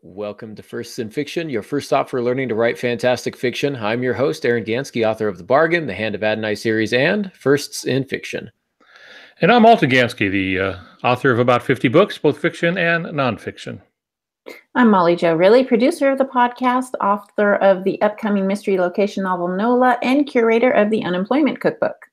Welcome to Firsts in Fiction, your first stop for learning to write fantastic fiction. I'm your host, Aaron Gansky, author of The Bargain, the Hand of Adonai series, and Firsts in Fiction. And I'm Alton Gansky, the author of about 50 books, both fiction and nonfiction. I'm Molly Jo Riley, producer of the podcast, author of the upcoming mystery location novel Nola, and curator of the Unemployment Cookbook.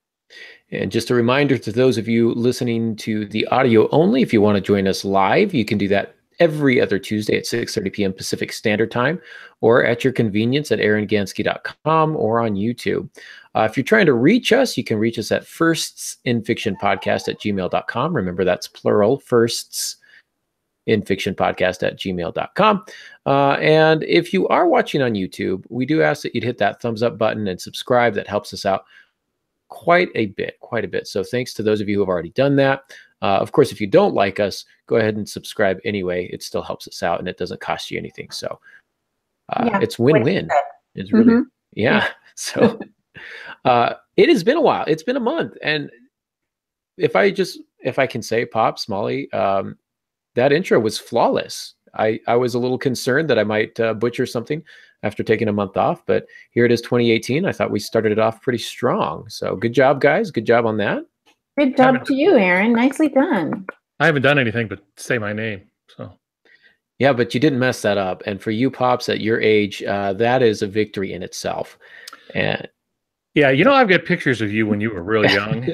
And just a reminder to those of you listening to the audio only, if you want to join us live, you can do that every other Tuesday at 6:30 p.m. Pacific Standard Time, or at your convenience at aarongansky.com or on YouTube. If you're trying to reach us, you can reach us at firstsinfictionpodcast@gmail.com. Remember, that's plural, firstsinfictionpodcast@gmail.com. And if you are watching on YouTube, we do ask that you'd hit that thumbs up button and subscribe. That helps us out quite a bit. So thanks to those of you who have already done that. Of course, if you don't like us, go ahead and subscribe anyway. It still helps us out and it doesn't cost you anything. So it's win-win. It's really, yeah. So it has been a while. It's been a month. And if I can say, Pops, Molly, that intro was flawless. I was a little concerned that I might butcher something after taking a month off, but here it is, 2018. I thought we started it off pretty strong. So good job, guys. Good job on that. Good job to you, Aaron. Nicely done. I haven't done anything but say my name. So yeah, but you didn't mess that up. And for you, Pops, at your age, that is a victory in itself. And yeah, I've got pictures of you when you were really young.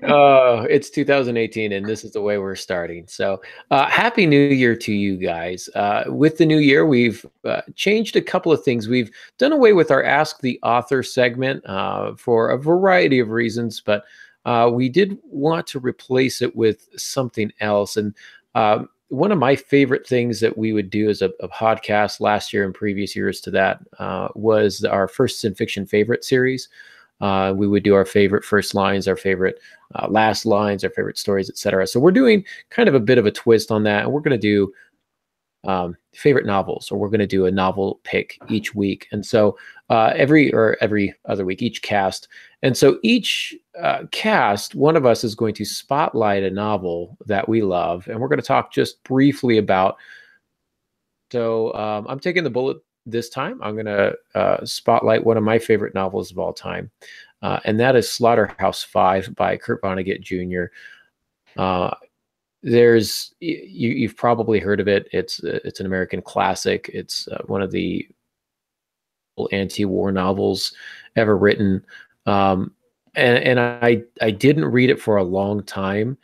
Oh, it's 2018, and this is the way we're starting. So happy New Year to you guys. With the new year, we've changed a couple of things. We've done away with our Ask the Author segment for a variety of reasons, but we did want to replace it with something else. And one of my favorite things that we would do as a podcast last year and previous years to that was our Firsts in Fiction favorite series. We would do our favorite first lines, our favorite last lines, our favorite stories, etc. So we're doing kind of a bit of a twist on that, and we're going to do favorite novels, or we're going to do a novel pick each week. And so every other week, each cast. And so each cast, one of us is going to spotlight a novel that we love, and we're going to talk just briefly about. So I'm taking the bullet this time. I'm going to spotlight one of my favorite novels of all time, and that is Slaughterhouse-Five by Kurt Vonnegut Jr. You've probably heard of it. It's an American classic. It's one of the anti-war novels ever written. And I didn't read it for a long time,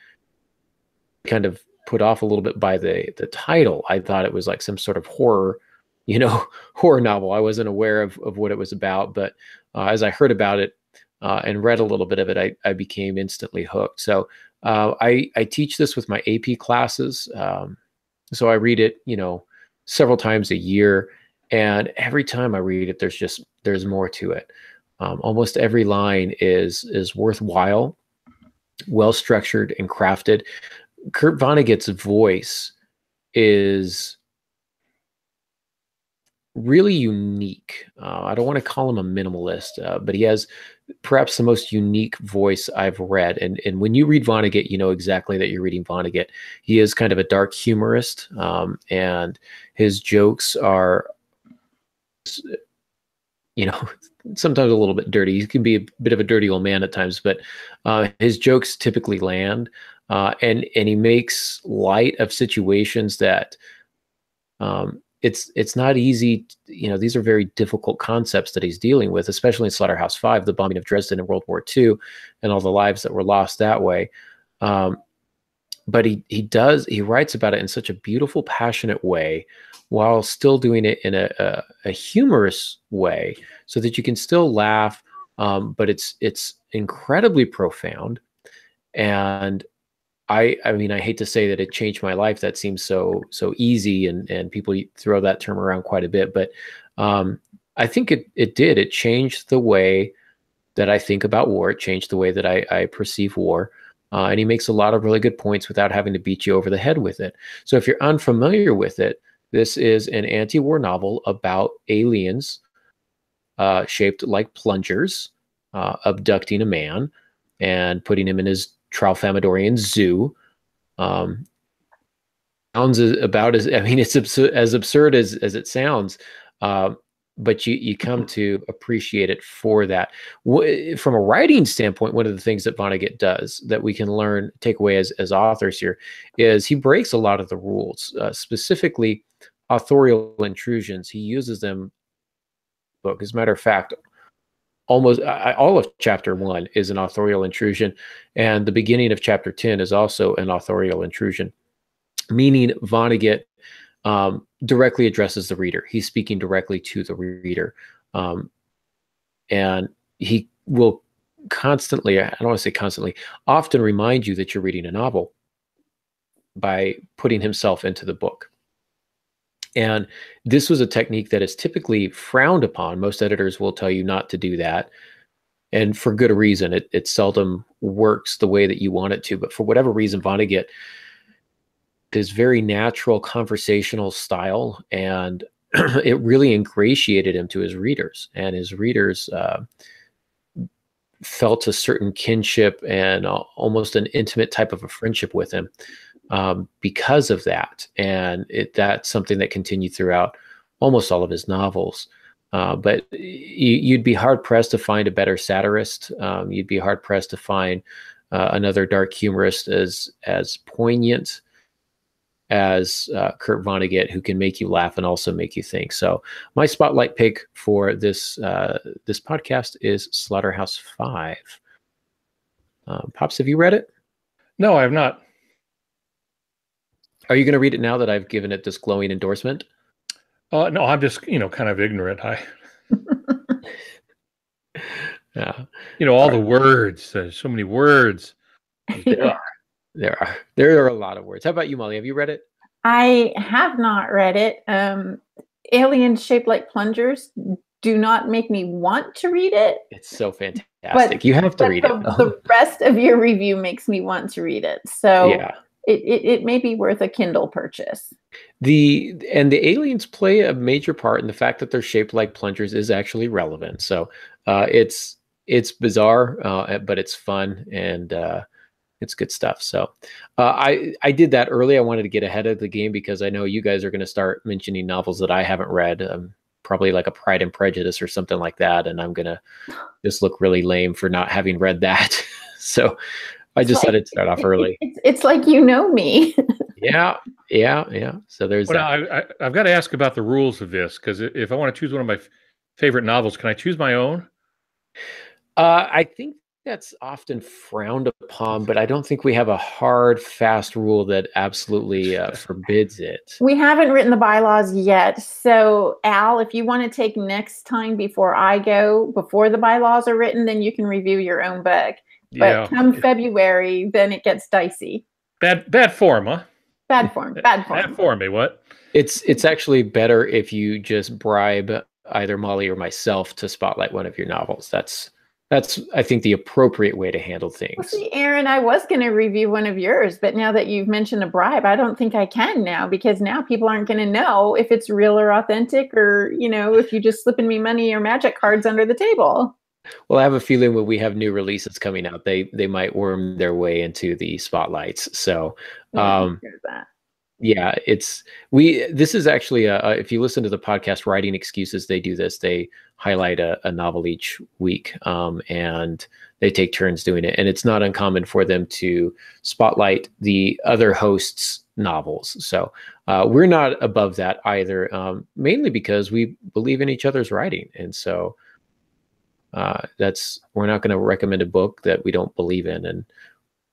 kind of put off a little bit by the title. I thought it was like some sort of horror novel. I wasn't aware of what it was about, but as I heard about it and read a little bit of it, I became instantly hooked. So I teach this with my AP classes. So I read it, several times a year, and every time I read it, there's more to it. Almost every line is worthwhile, well structured and crafted. Kurt Vonnegut's voice is really unique. I don't want to call him a minimalist, but he has perhaps the most unique voice I've read. And when you read Vonnegut, you know exactly that you're reading Vonnegut. He is kind of a dark humorist, and his jokes are, sometimes a little bit dirty. He can be a bit of a dirty old man at times, but his jokes typically land, and he makes light of situations that it's not easy. These are very difficult concepts that he's dealing with, especially in Slaughterhouse-Five, the bombing of Dresden in World War II, and all the lives that were lost that way. But he writes about it in such a beautiful, passionate way, while still doing it in a humorous way, so that you can still laugh. But it's incredibly profound. And I mean, I hate to say that it changed my life. That seems so easy, and people throw that term around quite a bit. But I think it did. It changed the way that I think about war. It changed the way that I perceive war. And he makes a lot of really good points without having to beat you over the head with it. So if you're unfamiliar with it, this is an anti-war novel about aliens shaped like plungers abducting a man and putting him in his Tralfamadorian zoo. about as, I mean, it's as absurd as it sounds, but you come to appreciate it for that. From a writing standpoint, one of the things that Vonnegut does that we can learn, take away as authors here, is he breaks a lot of the rules, specifically authorial intrusions. He uses them. Book, as a matter of fact, almost all of chapter 1 is an authorial intrusion, and the beginning of chapter 10 is also an authorial intrusion, meaning Vonnegut directly addresses the reader. He's speaking directly to the reader. And he will constantly, I don't want to say constantly, often remind you that you're reading a novel by putting himself into the book. And this was a technique that is typically frowned upon. Most editors will tell you not to do that. And for good reason. It seldom works the way that you want it to. But for whatever reason, Vonnegut, his very natural conversational style, and it really ingratiated him to his readers, and his readers felt a certain kinship and almost an intimate type of a friendship with him because of that. And that's something that continued throughout almost all of his novels. But you'd be hard pressed to find a better satirist. You'd be hard pressed to find another dark humorist as poignant as Kurt Vonnegut, who can make you laugh and also make you think. So my spotlight pick for this this podcast is Slaughterhouse-Five. Pops, have you read it? No, I have not. Are you going to read it now that I've given it this glowing endorsement? No, I'm just, kind of ignorant. Yeah. All the words. There's so many words. There are a lot of words. How about you, Molly? Have you read it? I have not read it. Aliens Shaped Like Plungers do not make me want to read it. It's so fantastic. You have to read it. The rest of your review makes me want to read it. So yeah. It may be worth a Kindle purchase. The aliens play a major part in the fact that they're shaped like plungers is actually relevant. So it's bizarre, but it's fun, and it's good stuff. So I did that early. I wanted to get ahead of the game because I know you guys are going to start mentioning novels that I haven't read, probably like a Pride and Prejudice or something like that, and I'm going to just look really lame for not having read that. So I decided to start off early. It's like me. Yeah. So there's that. I've got to ask about the rules of this, because if I want to choose one of my favorite novels, can I choose my own? I think that's often frowned upon, but I don't think we have a hard, fast rule that absolutely forbids it. We haven't written the bylaws yet. So, Al, if you want to take next time before I go, before the bylaws are written, then you can review your own book. But come February, then it gets dicey. Bad form, huh? Bad form. Bad form, what? It's actually better if you just bribe either Molly or myself to spotlight one of your novels. That's I think the appropriate way to handle things. Well, see, Aaron, I was going to review one of yours, but now that you've mentioned a bribe, I don't think I can now, because now people aren't going to know if it's real or authentic, or if you're just slipping me money or magic cards under the table. Well, I have a feeling when we have new releases coming out, they might worm their way into the spotlights. So, yeah, this is actually if you listen to the podcast Writing Excuses, they do this. They highlight a novel each week, and they take turns doing it. And it's not uncommon for them to spotlight the other hosts' novels. So we're not above that either, mainly because we believe in each other's writing. And so we're not going to recommend a book that we don't believe in. And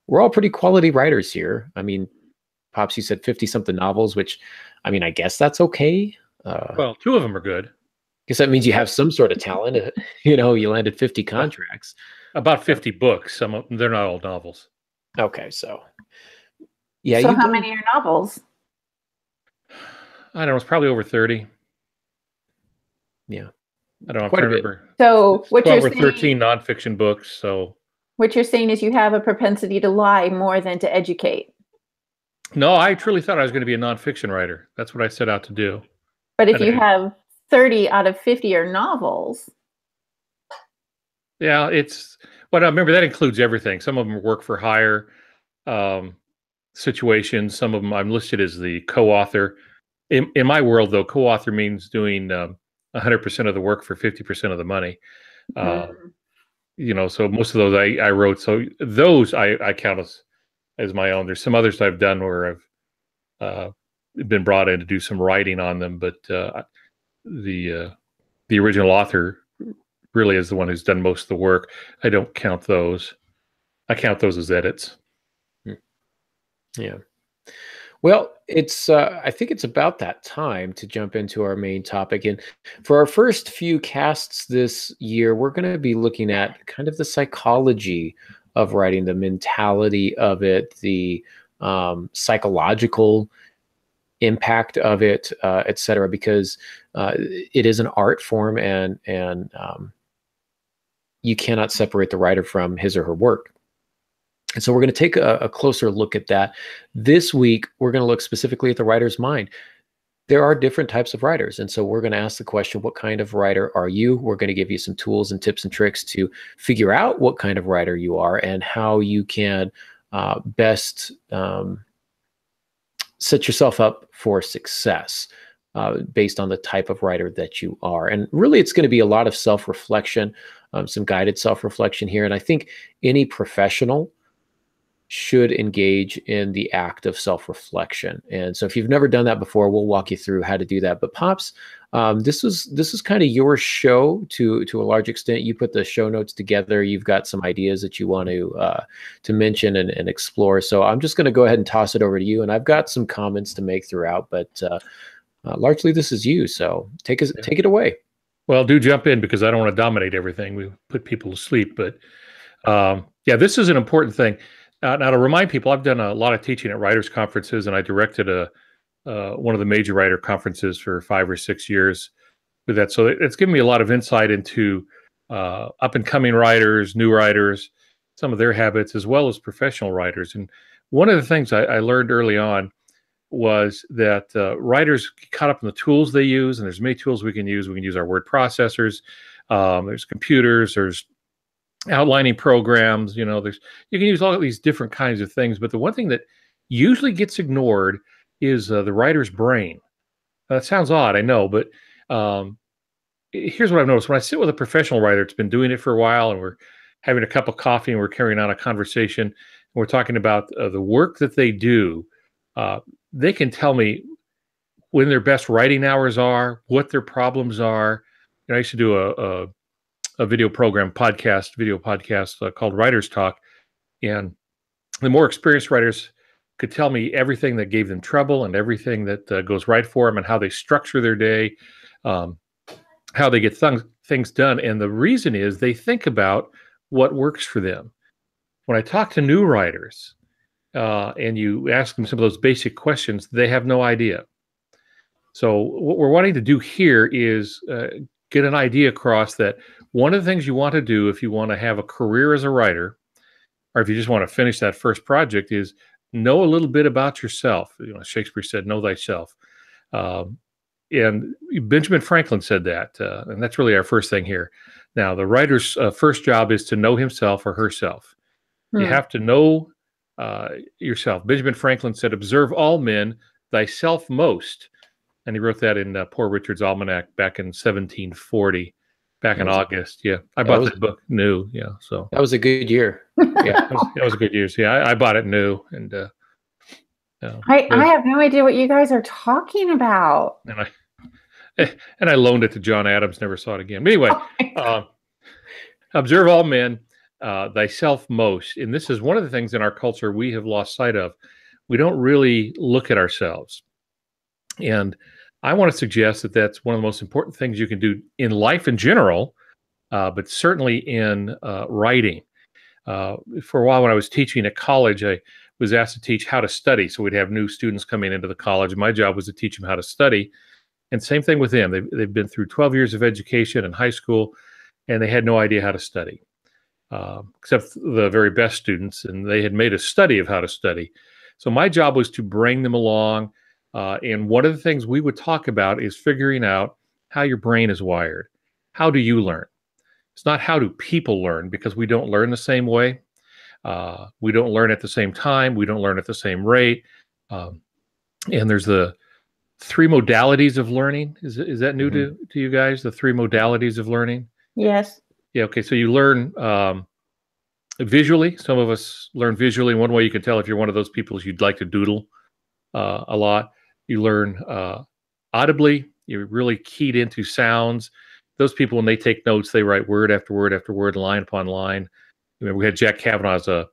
we're all pretty quality writers here. I mean, Pops, you said 50-something novels, which, I mean, I guess that's okay. Well, 2 of them are good. I guess that means you have some sort of talent. You landed 50 contracts. About 50 books. Some of them, they're not all novels. Okay, so. Yeah. So how many are novels? I don't know. It's probably over 30. Yeah. I don't know. I can't remember. So what you're saying, 13 nonfiction books. So what you're saying is you have a propensity to lie more than to educate. No, I truly thought I was going to be a nonfiction writer. That's what I set out to do. But if you have 30 out of 50 are novels. Yeah, remember that includes everything. Some of them work for hire. situations. Some of them I'm listed as the co-author. In my world, though, co-author means doing 100% of the work for 50% of the money. Mm. So most of those I wrote. So those I count as my own. There's some others I've done where I've been brought in to do some writing on them, but the original author really is the one who's done most of the work. I don't count those. I count those as edits. Yeah. Well, it's I think it's about that time to jump into our main topic. And for our first few casts this year, we're going to be looking at kind of the psychology of writing, the mentality of it, the psychological impact of it, et cetera, because it is an art form, and you cannot separate the writer from his or her work. And so we're going to take a closer look at that. This week, we're going to look specifically at the writer's mind. There are different types of writers. And so we're going to ask the question, what kind of writer are you? We're going to give you some tools and tips and tricks to figure out what kind of writer you are and how you can best set yourself up for success based on the type of writer that you are. And really, it's going to be a lot of self-reflection, some guided self-reflection here. And I think any professional should engage in the act of self-reflection. And so if you've never done that before, we'll walk you through how to do that. But Pops, this is kind of your show to a large extent. You put the show notes together. You've got some ideas that you want to mention and explore. So I'm just going to go ahead and toss it over to you. And I've got some comments to make throughout, but largely this is you. So take it away. Well, do jump in, because I don't want to dominate everything. We put people to sleep, but yeah, this is an important thing. Now, to remind people, I've done a lot of teaching at writers' conferences, and I directed one of the major writer conferences for 5 or 6 years with that. So it's given me a lot of insight into up-and-coming writers, new writers, some of their habits, as well as professional writers. And one of the things I learned early on was that writers get caught up in the tools they use, and there's many tools we can use. We can use our word processors. There's computers. There's outlining programs. You can use all of these different kinds of things. But the one thing that usually gets ignored is the writer's brain. That sounds odd, I know, but here's what I've noticed. When I sit with a professional writer that's been doing it for a while, and we're having a cup of coffee and we're carrying on a conversation, and we're talking about the work that they do, they can tell me when their best writing hours are, what their problems are. I used to do a video podcast called Writers Talk. And the more experienced writers could tell me everything that gave them trouble and everything that goes right for them, and how they structure their day, how they get things done. And the reason is they think about what works for them. When I talk to new writers and you ask them some of those basic questions, they have no idea. So what we're wanting to do here is get an idea across that one of the things you want to do if you want to have a career as a writer, or if you just want to finish that first project, is know a little bit about yourself. Shakespeare said, "Know thyself." And Benjamin Franklin said that, and that's really our first thing here. Now, the writer's first job is to know himself or herself. You have to know yourself. Benjamin Franklin said, "Observe all men, thyself most." And he wrote that in Poor Richard's Almanac back in 1740, back in August. Yeah, I bought that book new. Yeah, so that was a good year. Yeah, that was a good year. So, yeah, I bought it new, and I have no idea what you guys are talking about. And I loaned it to John Adams. Never saw it again. But anyway, observe all men, thyself most. And this is one of the things in our culture we have lost sight of. We don't really look at ourselves. And I want to suggest that that's one of the most important things you can do in life in general, but certainly in writing. For a while when I was teaching at college, I was asked to teach how to study. So we'd have new students coming into the college. My job was to teach them how to study. And same thing with them. They've been through 12 years of education in high school, and they had no idea how to study, except the very best students. And they had made a study of how to study. So my job was to bring them along. And one of the things we would talk about is figuring out how your brain is wired. How do you learn? It's not how do people learn, because we don't learn the same way. We don't learn at the same time. We don't learn at the same rate. And there's the 3 modalities of learning. Is that new to you guys? The 3 modalities of learning? Yes. Yeah. Okay. So you learn visually. Some of us learn visually. One way you can tell if you're one of those people is you'd like to doodle a lot. You learn audibly. You're really keyed into sounds. Those people, when they take notes, they write word after word after word, line upon line. Remember, we had Jack Kavanaugh as a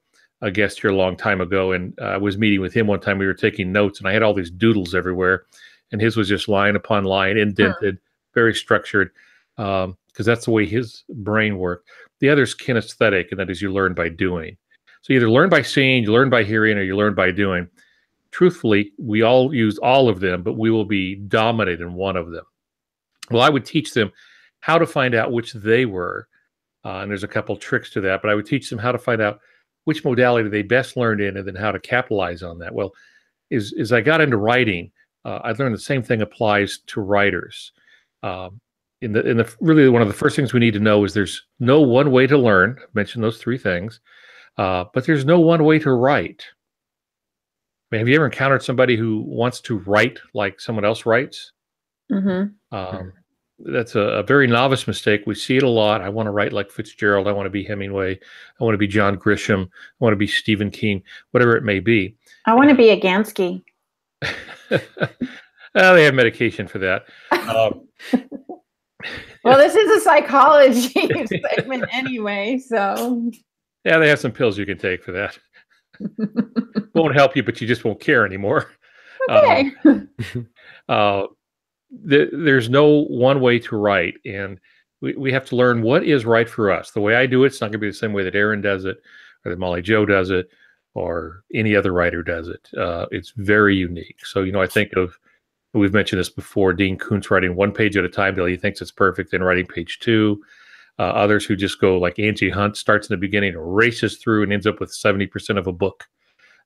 guest here a long time ago, and I was meeting with him one time. We were taking notes, and I had all these doodles everywhere, and his was just line upon line, indented, very structured, because that's the way his brain worked. The other is kinesthetic, and that is you learn by doing. So you either learn by seeing, you learn by hearing, or you learn by doing. Truthfully, we all use all of them, but we will be dominant in one of them. Well, I would teach them how to find out which they were, and there's a couple tricks to that, but I would teach them how to find out which modality they best learned in and then how to capitalize on that. Well, as I got into writing, I learned the same thing applies to writers. Really one of the first things we need to know is there's no one way to learn. I've mentioned those 3 things, but there's no one way to write. I mean, have you ever encountered somebody who wants to write like someone else writes? That's a very novice mistake. We see it a lot. I want to write like Fitzgerald. I want to be Hemingway. I want to be John Grisham. I want to be Stephen King, whatever it may be. I want to be a Gansky. They have medication for that. Well, this is a psychology segment anyway, so. Yeah, they have some pills you can take for that. Won't help you, but you just won't care anymore. Okay. There's no one way to write, and we have to learn what is right for us. The way I do it's not going to be the same way that Aaron does it, or that Molly Jo does it, or any other writer does it. It's very unique. So, I think of, we've mentioned this before, Dean Koontz writing 1 page at a time till he thinks it's perfect, then writing page 2. Others who just go like Angie Hunt, starts in the beginning, races through, and ends up with 70% of a book,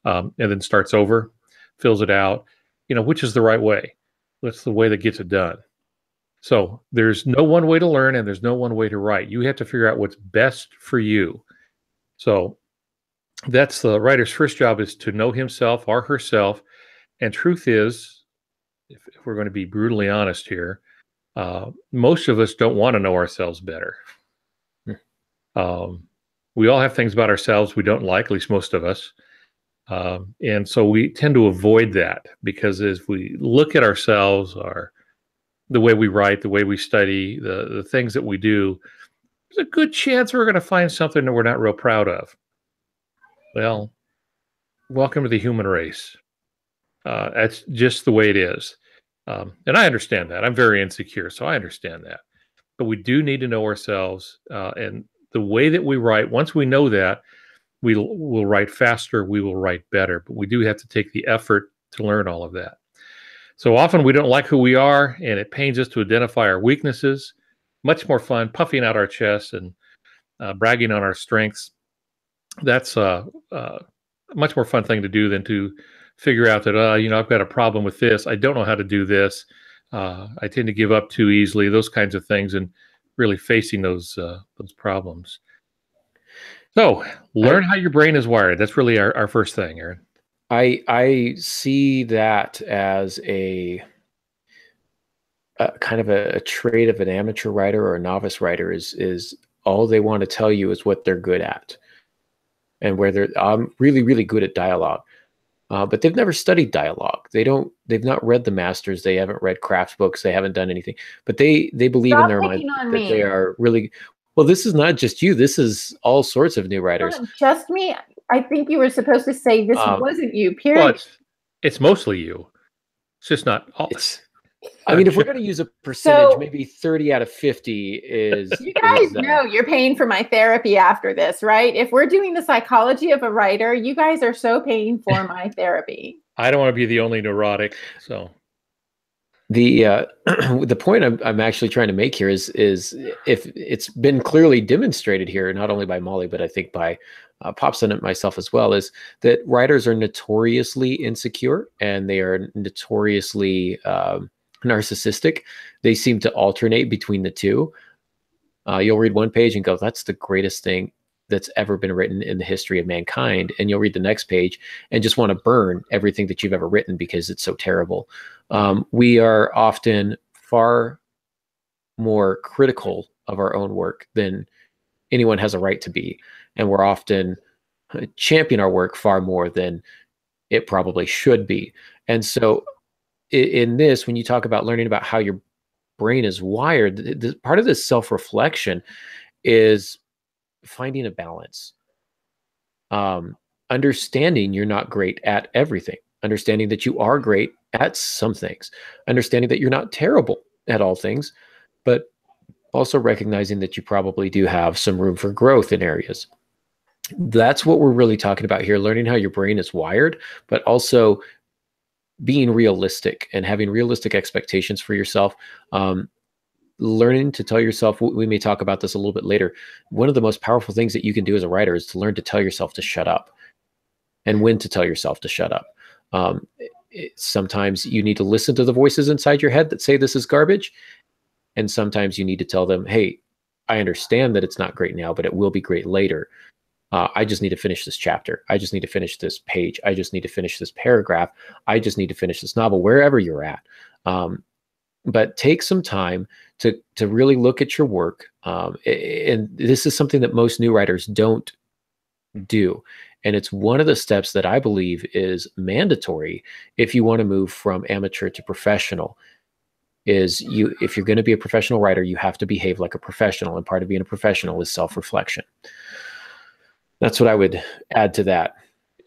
and then starts over, fills it out. Which is the right way? That's the way that gets it done. So there's no one way to learn, and there's no one way to write. You have to figure out what's best for you. So that's the writer's first job, is to know himself or herself. And truth is, if we're going to be brutally honest here, most of us don't want to know ourselves better. We all have things about ourselves we don't like, at least most of us. And so we tend to avoid that, because as we look at ourselves, the way we write, the way we study, the things that we do, there's a good chance we're going to find something that we're not real proud of. Well, welcome to the human race. That's just the way it is. And I understand that. I'm very insecure, so I understand that. But we do need to know ourselves, and the way that we write, once we know that, we'll write faster, we will write better, but we do have to take the effort to learn all of that. So often we don't like who we are, and it pains us to identify our weaknesses. Much more fun puffing out our chests and bragging on our strengths. That's a much more fun thing to do than to figure out that, I've got a problem with this. I don't know how to do this. I tend to give up too easily, those kinds of things, and really facing those problems. So learn how your brain is wired. That's really our first thing, Aaron. I see that as a kind of a trait of an amateur writer or a novice writer is all they want to tell you is what they're good at, and where I'm really, really good at dialogue. But they've never studied dialogue. They've not read the masters. They haven't read Kraft's books. They haven't done anything, but they believe in their mind that they are really, well, this is not just you. This is all sorts of new writers. Just me. I think you were supposed to say this wasn't you, period. Well, it's mostly you. It's just not all. I mean, if we're going to use a percentage, maybe 30 out of 50 is... You guys know you're paying for my therapy after this, right? If we're doing the psychology of a writer, you guys are so paying for my therapy. I don't want to be the only neurotic, so... The point I'm actually trying to make here is if it's been clearly demonstrated here, not only by Molly, but I think by Popson and myself as well, is that writers are notoriously insecure, and they are notoriously narcissistic. They seem to alternate between the two. You'll read one page and go, that's the greatest thing that's ever been written in the history of mankind. And you'll read the next page and just want to burn everything that you've ever written because it's so terrible. We are often far more critical of our own work than anyone has a right to be. And we're often champion our work far more than it probably should be. And so in this, when you talk about learning about how your brain is wired, part of this self-reflection is finding a balance. Understanding you're not great at everything, understanding that you are great at some things, understanding that you're not terrible at all things, but also recognizing that you probably do have some room for growth in areas. That's what we're really talking about here, learning how your brain is wired, but also being realistic and having realistic expectations for yourself. Learning to tell yourself, we may talk about this a little bit later, one of the most powerful things that you can do as a writer is to learn to tell yourself to shut up, and when to tell yourself to shut up. Sometimes you need to listen to the voices inside your head that say this is garbage. And sometimes you need to tell them, hey, I understand that it's not great now, but it will be great later. I just need to finish this chapter. I just need to finish this page. I just need to finish this paragraph. I just need to finish this novel, wherever you're at. But take some time to really look at your work. And this is something that most new writers don't do. And it's one of the steps that I believe is mandatory if you want to move from amateur to professional. If you're going to be a professional writer, you have to behave like a professional. And part of being a professional is self-reflection. That's what I would add to that.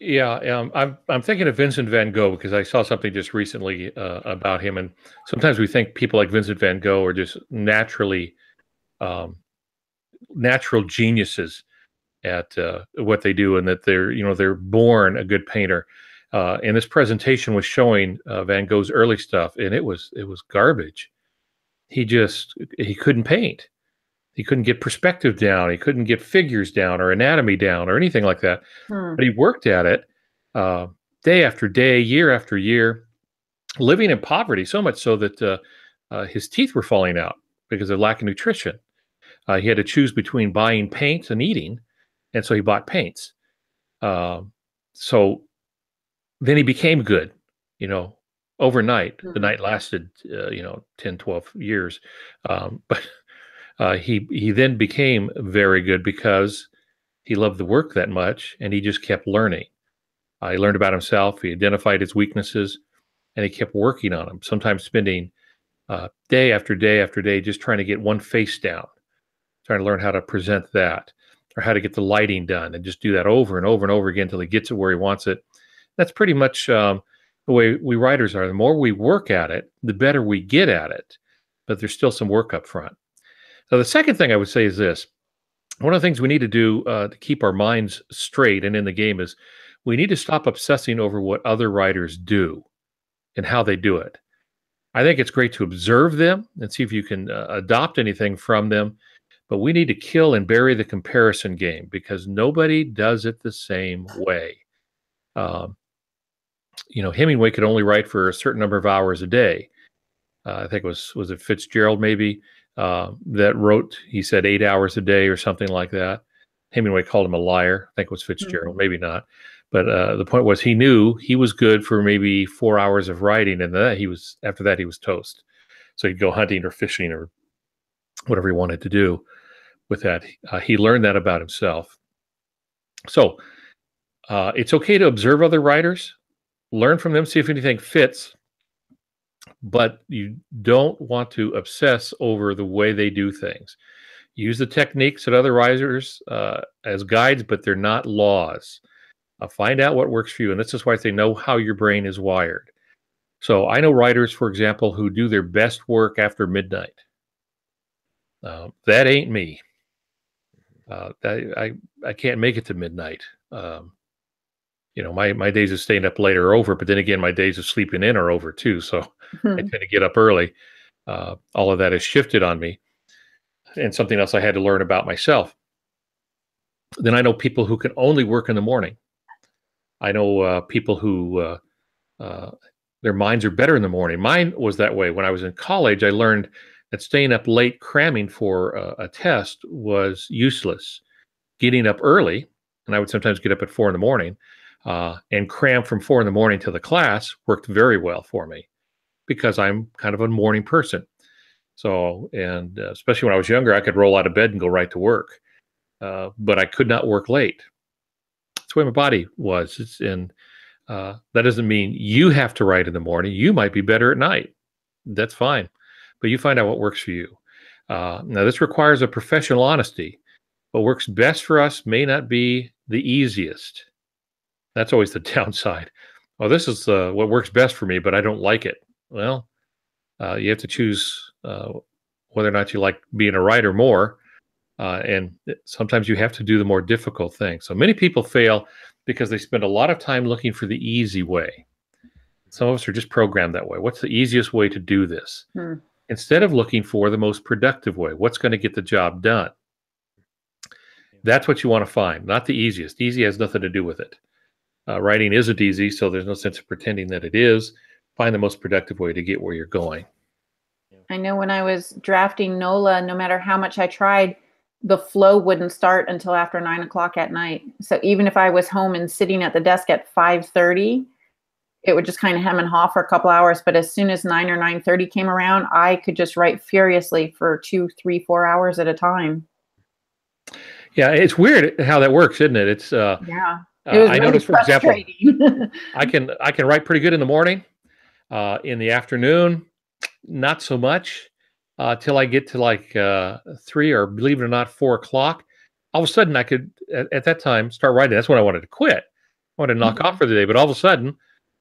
Yeah, I'm thinking of Vincent van Gogh because I saw something just recently about him, and sometimes we think people like Vincent van Gogh are just naturally natural geniuses at what they do, and that they're born a good painter. And this presentation was showing Van Gogh's early stuff, and it was garbage. He couldn't paint. He couldn't get perspective down. He couldn't get figures down or anatomy down or anything like that. But he worked at it day after day, year after year, living in poverty, so much so that his teeth were falling out because of lack of nutrition. He had to choose between buying paint and eating, and so he bought paints. So then he became good, overnight. The night lasted, 10, 12 years. But he then became very good because he loved the work that much, and he just kept learning. He learned about himself. He identified his weaknesses, and he kept working on them, sometimes spending day after day after day just trying to get one face down, trying to learn how to present that or how to get the lighting done, and just do that over and over and over again until he gets it where he wants it. That's pretty much the way we writers are. The more we work at it, the better we get at it, but there's still some work up front. So the second thing I would say is this. One of the things we need to do to keep our minds straight and in the game is we need to stop obsessing over what other writers do and how they do it. I think it's great to observe them and see if you can adopt anything from them, but we need to kill and bury the comparison game because nobody does it the same way. Hemingway could only write for a certain number of hours a day. I think was it Fitzgerald maybe? That wrote, he said 8 hours a day or something like that. Hemingway called him a liar. I think it was Fitzgerald, maybe not. But the point was he knew he was good for maybe 4 hours of writing, and after that he was toast. So he'd go hunting or fishing or whatever he wanted to do with that. He learned that about himself. So it's okay to observe other writers, learn from them, see if anything fits. But you don't want to obsess over the way they do things. Use the techniques that other writers as guides, but they're not laws. Find out what works for you. And this is why I say know how your brain is wired. So I know writers, for example, who do their best work after midnight. That ain't me. I can't make it to midnight. My days of staying up late are over, but then again, my days of sleeping in are over too. So I tend to get up early. All of that has shifted on me, and something else I had to learn about myself. Then I know people who can only work in the morning. I know people who their minds are better in the morning. Mine was that way. When I was in college, I learned that staying up late cramming for a test was useless. getting up early, and I would sometimes get up at 4 in the morning, and cram from 4 in the morning to the class worked very well for me because I'm kind of a morning person. So, and especially when I was younger, I could roll out of bed and go right to work, but I could not work late. That's the way my body was. And that doesn't mean you have to write in the morning. You might be better at night. That's fine, but you find out what works for you. Now, this requires a professional honesty. What works best for us may not be the easiest. That's always the downside. Well, this is what works best for me, but I don't like it. Well, you have to choose whether or not you like being a writer more. And sometimes you have to do the more difficult thing. So many people fail because they spend a lot of time looking for the easy way. Some of us are just programmed that way. What's the easiest way to do this? Instead of looking for the most productive way, what's going to get the job done? That's what you want to find, not the easiest. Easy has nothing to do with it. Writing isn't easy, so there's no sense of pretending that it is. Find the most productive way to get where you're going. I know when I was drafting NOLA, no matter how much I tried, the flow wouldn't start until after 9 o'clock at night. So even if I was home and sitting at the desk at 5:30, it would just kind of hem and haw for a couple hours. But as soon as 9 or 9:30 came around, I could just write furiously for 2, 3, 4 hours at a time. Yeah, it's weird how that works, isn't it? It's yeah. It was I really noticed, for example, I can write pretty good in the morning. In the afternoon, not so much. Till I get to like 3 or, believe it or not, 4 o'clock. All of a sudden, I could at that time start writing. That's when I wanted to quit. I wanted to knock off for the day. But all of a sudden,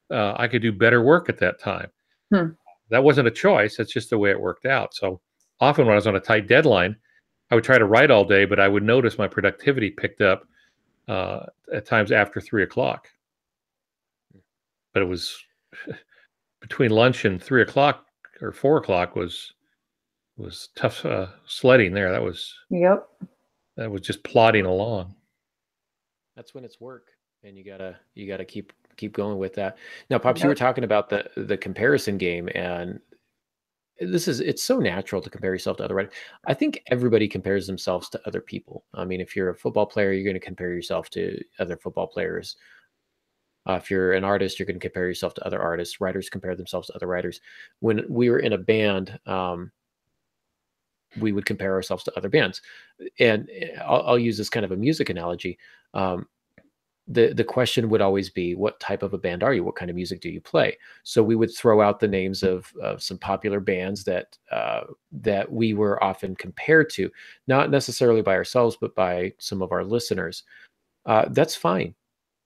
I could do better work at that time. That wasn't a choice. That's just the way it worked out. So often when I was on a tight deadline, I would try to write all day, but I would notice my productivity picked up at times after 3 o'clock. But it was between lunch and 3 o'clock or 4 o'clock was tough sledding there. That was just plodding along. That's when it's work, and you gotta keep going with that. Now, Pops, you were talking about the comparison game, and it's so natural to compare yourself to other writers. I think everybody compares themselves to other people. I mean, if you're a football player, you're going to compare yourself to other football players. If you're an artist, you're going to compare yourself to other artists. Writers compare themselves to other writers. When we were in a band, we would compare ourselves to other bands. And I'll use this kind of a music analogy. The question would always be, what type of a band are you? What kind of music do you play? So we would throw out the names of some popular bands that we were often compared to, not necessarily by ourselves, but by some of our listeners. That's fine.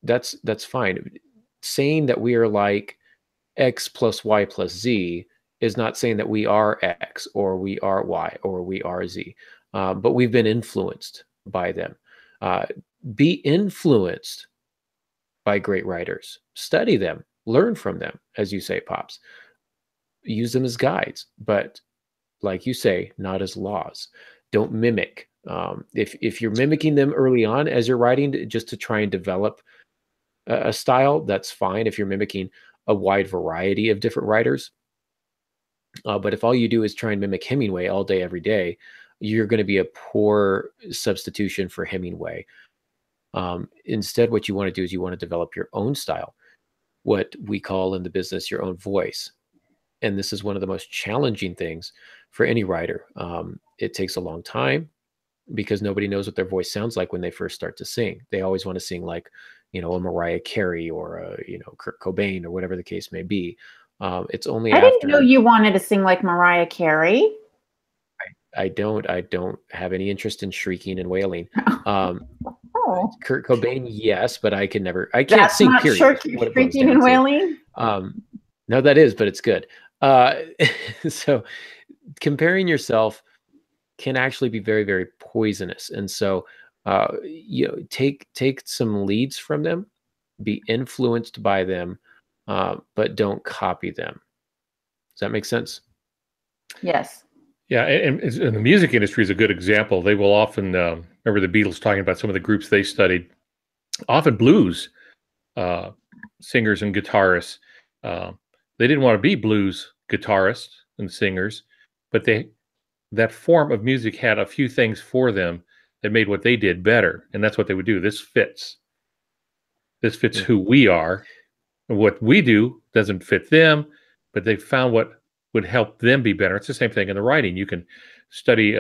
That's fine. Saying that we are like X plus Y plus Z is not saying that we are X or we are Y or we are Z, but we've been influenced by them. Be influenced by great writers. Study them, learn from them, as you say, Pops. Use them as guides, but like you say, not as laws. Don't mimic. If you're mimicking them early on as you're writing, just to try and develop a style, that's fine. If you're mimicking a wide variety of different writers, but if all you do is try and mimic Hemingway all day, every day, you're going to be a poor substitution for Hemingway. Instead, what you want to do is you want to develop your own style, what we call in the business your own voice. And this is one of the most challenging things for any writer. It takes a long time because nobody knows what their voice sounds like when they first start to sing. They always want to sing like, a Mariah Carey or a, Kurt Cobain or whatever the case may be. It's only I didn't know you wanted to sing like Mariah Carey. I don't have any interest in shrieking and wailing. Kurt Cobain, yes, but I can't sing, not period. Shrieking and wailing? No, that is, but it's good. So comparing yourself can actually be very, very poisonous. And so, take some leads from them, be influenced by them, but don't copy them. Does that make sense? Yes. Yeah, and the music industry is a good example. They will often, remember the Beatles talking about some of the groups they studied, often blues singers and guitarists. They didn't want to be blues guitarists and singers, but that form of music had a few things for them that made what they did better. And that's what they would do. This fits. This fits who we are. And what we do doesn't fit them, but they found what would help them be better. It's the same thing in the writing. You can study,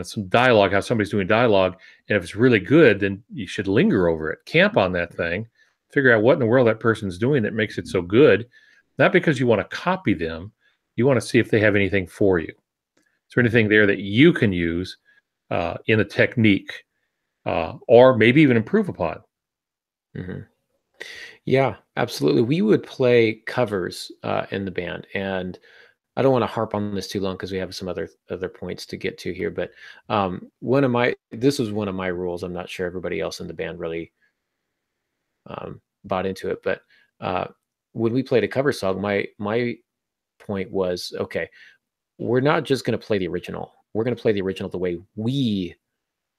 some dialogue, how somebody's doing dialogue. And if it's really good, then you should linger over it, camp on that thing, figure out what in the world that person's doing that makes it so good. Not because you want to copy them. You want to see if they have anything for you. Is there anything there that you can use in a technique or maybe even improve upon? Mm-hmm. Yeah, absolutely. We would play covers in the band, and I don't want to harp on this too long because we have some other points to get to here. But this was one of my rules. I'm not sure everybody else in the band really bought into it, but when we played a cover song, my point was, okay, we're not just going to play the original. We're going to play the original the way we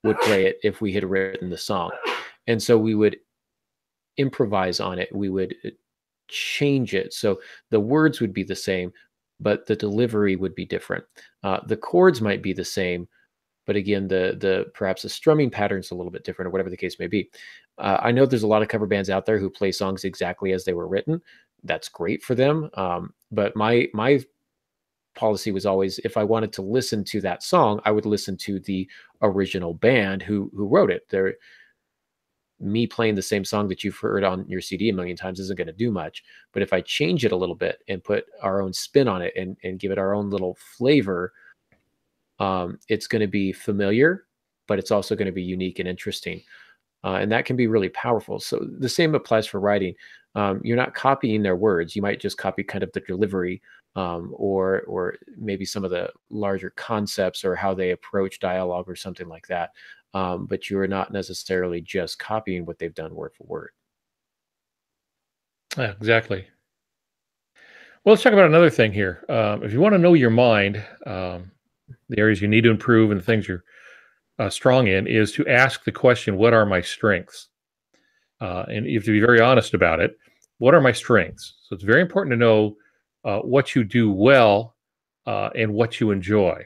would play it if we had written the song, and so we would improvise on it. We would change it. So the words would be the same, but the delivery would be different. The chords might be the same, but again, perhaps the strumming pattern's a little bit different, or whatever the case may be. I know there's a lot of cover bands out there who play songs exactly as they were written. That's great for them. But my policy was always, if I wanted to listen to that song, I would listen to the original band who wrote it. Me playing the same song that you've heard on your CD a million times isn't going to do much. But if I change it a little bit and put our own spin on it and give it our own little flavor, it's going to be familiar, but it's also going to be unique and interesting. And that can be really powerful. So the same applies for writing. You're not copying their words. You might just copy kind of the delivery, or maybe some of the larger concepts or how they approach dialogue or something like that. But you are not necessarily just copying what they've done word for word. Yeah, exactly. Well, let's talk about another thing here. If you want to know your mind, the areas you need to improve and the things you're strong in, is to ask the question, what are my strengths? And you have to be very honest about it. What are my strengths? So it's very important to know what you do well and what you enjoy.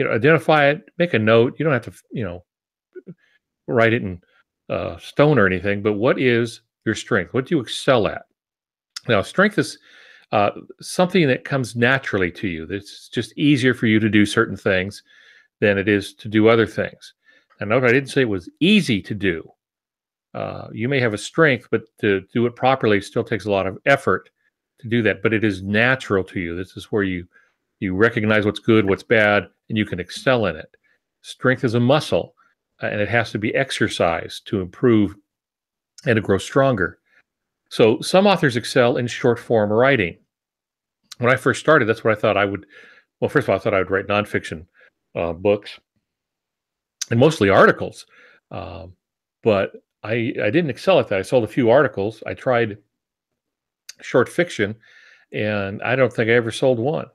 Identify it, make a note. You don't have to, write it in stone or anything, but what is your strength? What do you excel at? Now, strength is something that comes naturally to you. It's just easier for you to do certain things than it is to do other things. And note, I didn't say it was easy to do. You may have a strength, but to do it properly still takes a lot of effort to do that. But it is natural to you. This is where you recognize what's good, what's bad, and you can excel in it. Strength is a muscle, and it has to be exercised to improve and to grow stronger. So some authors excel in short form writing. When I first started, that's what I thought I would. Well, first of all, I thought I would write nonfiction books and mostly articles. But I didn't excel at that. I sold a few articles. I tried short fiction, and I don't think I ever sold one.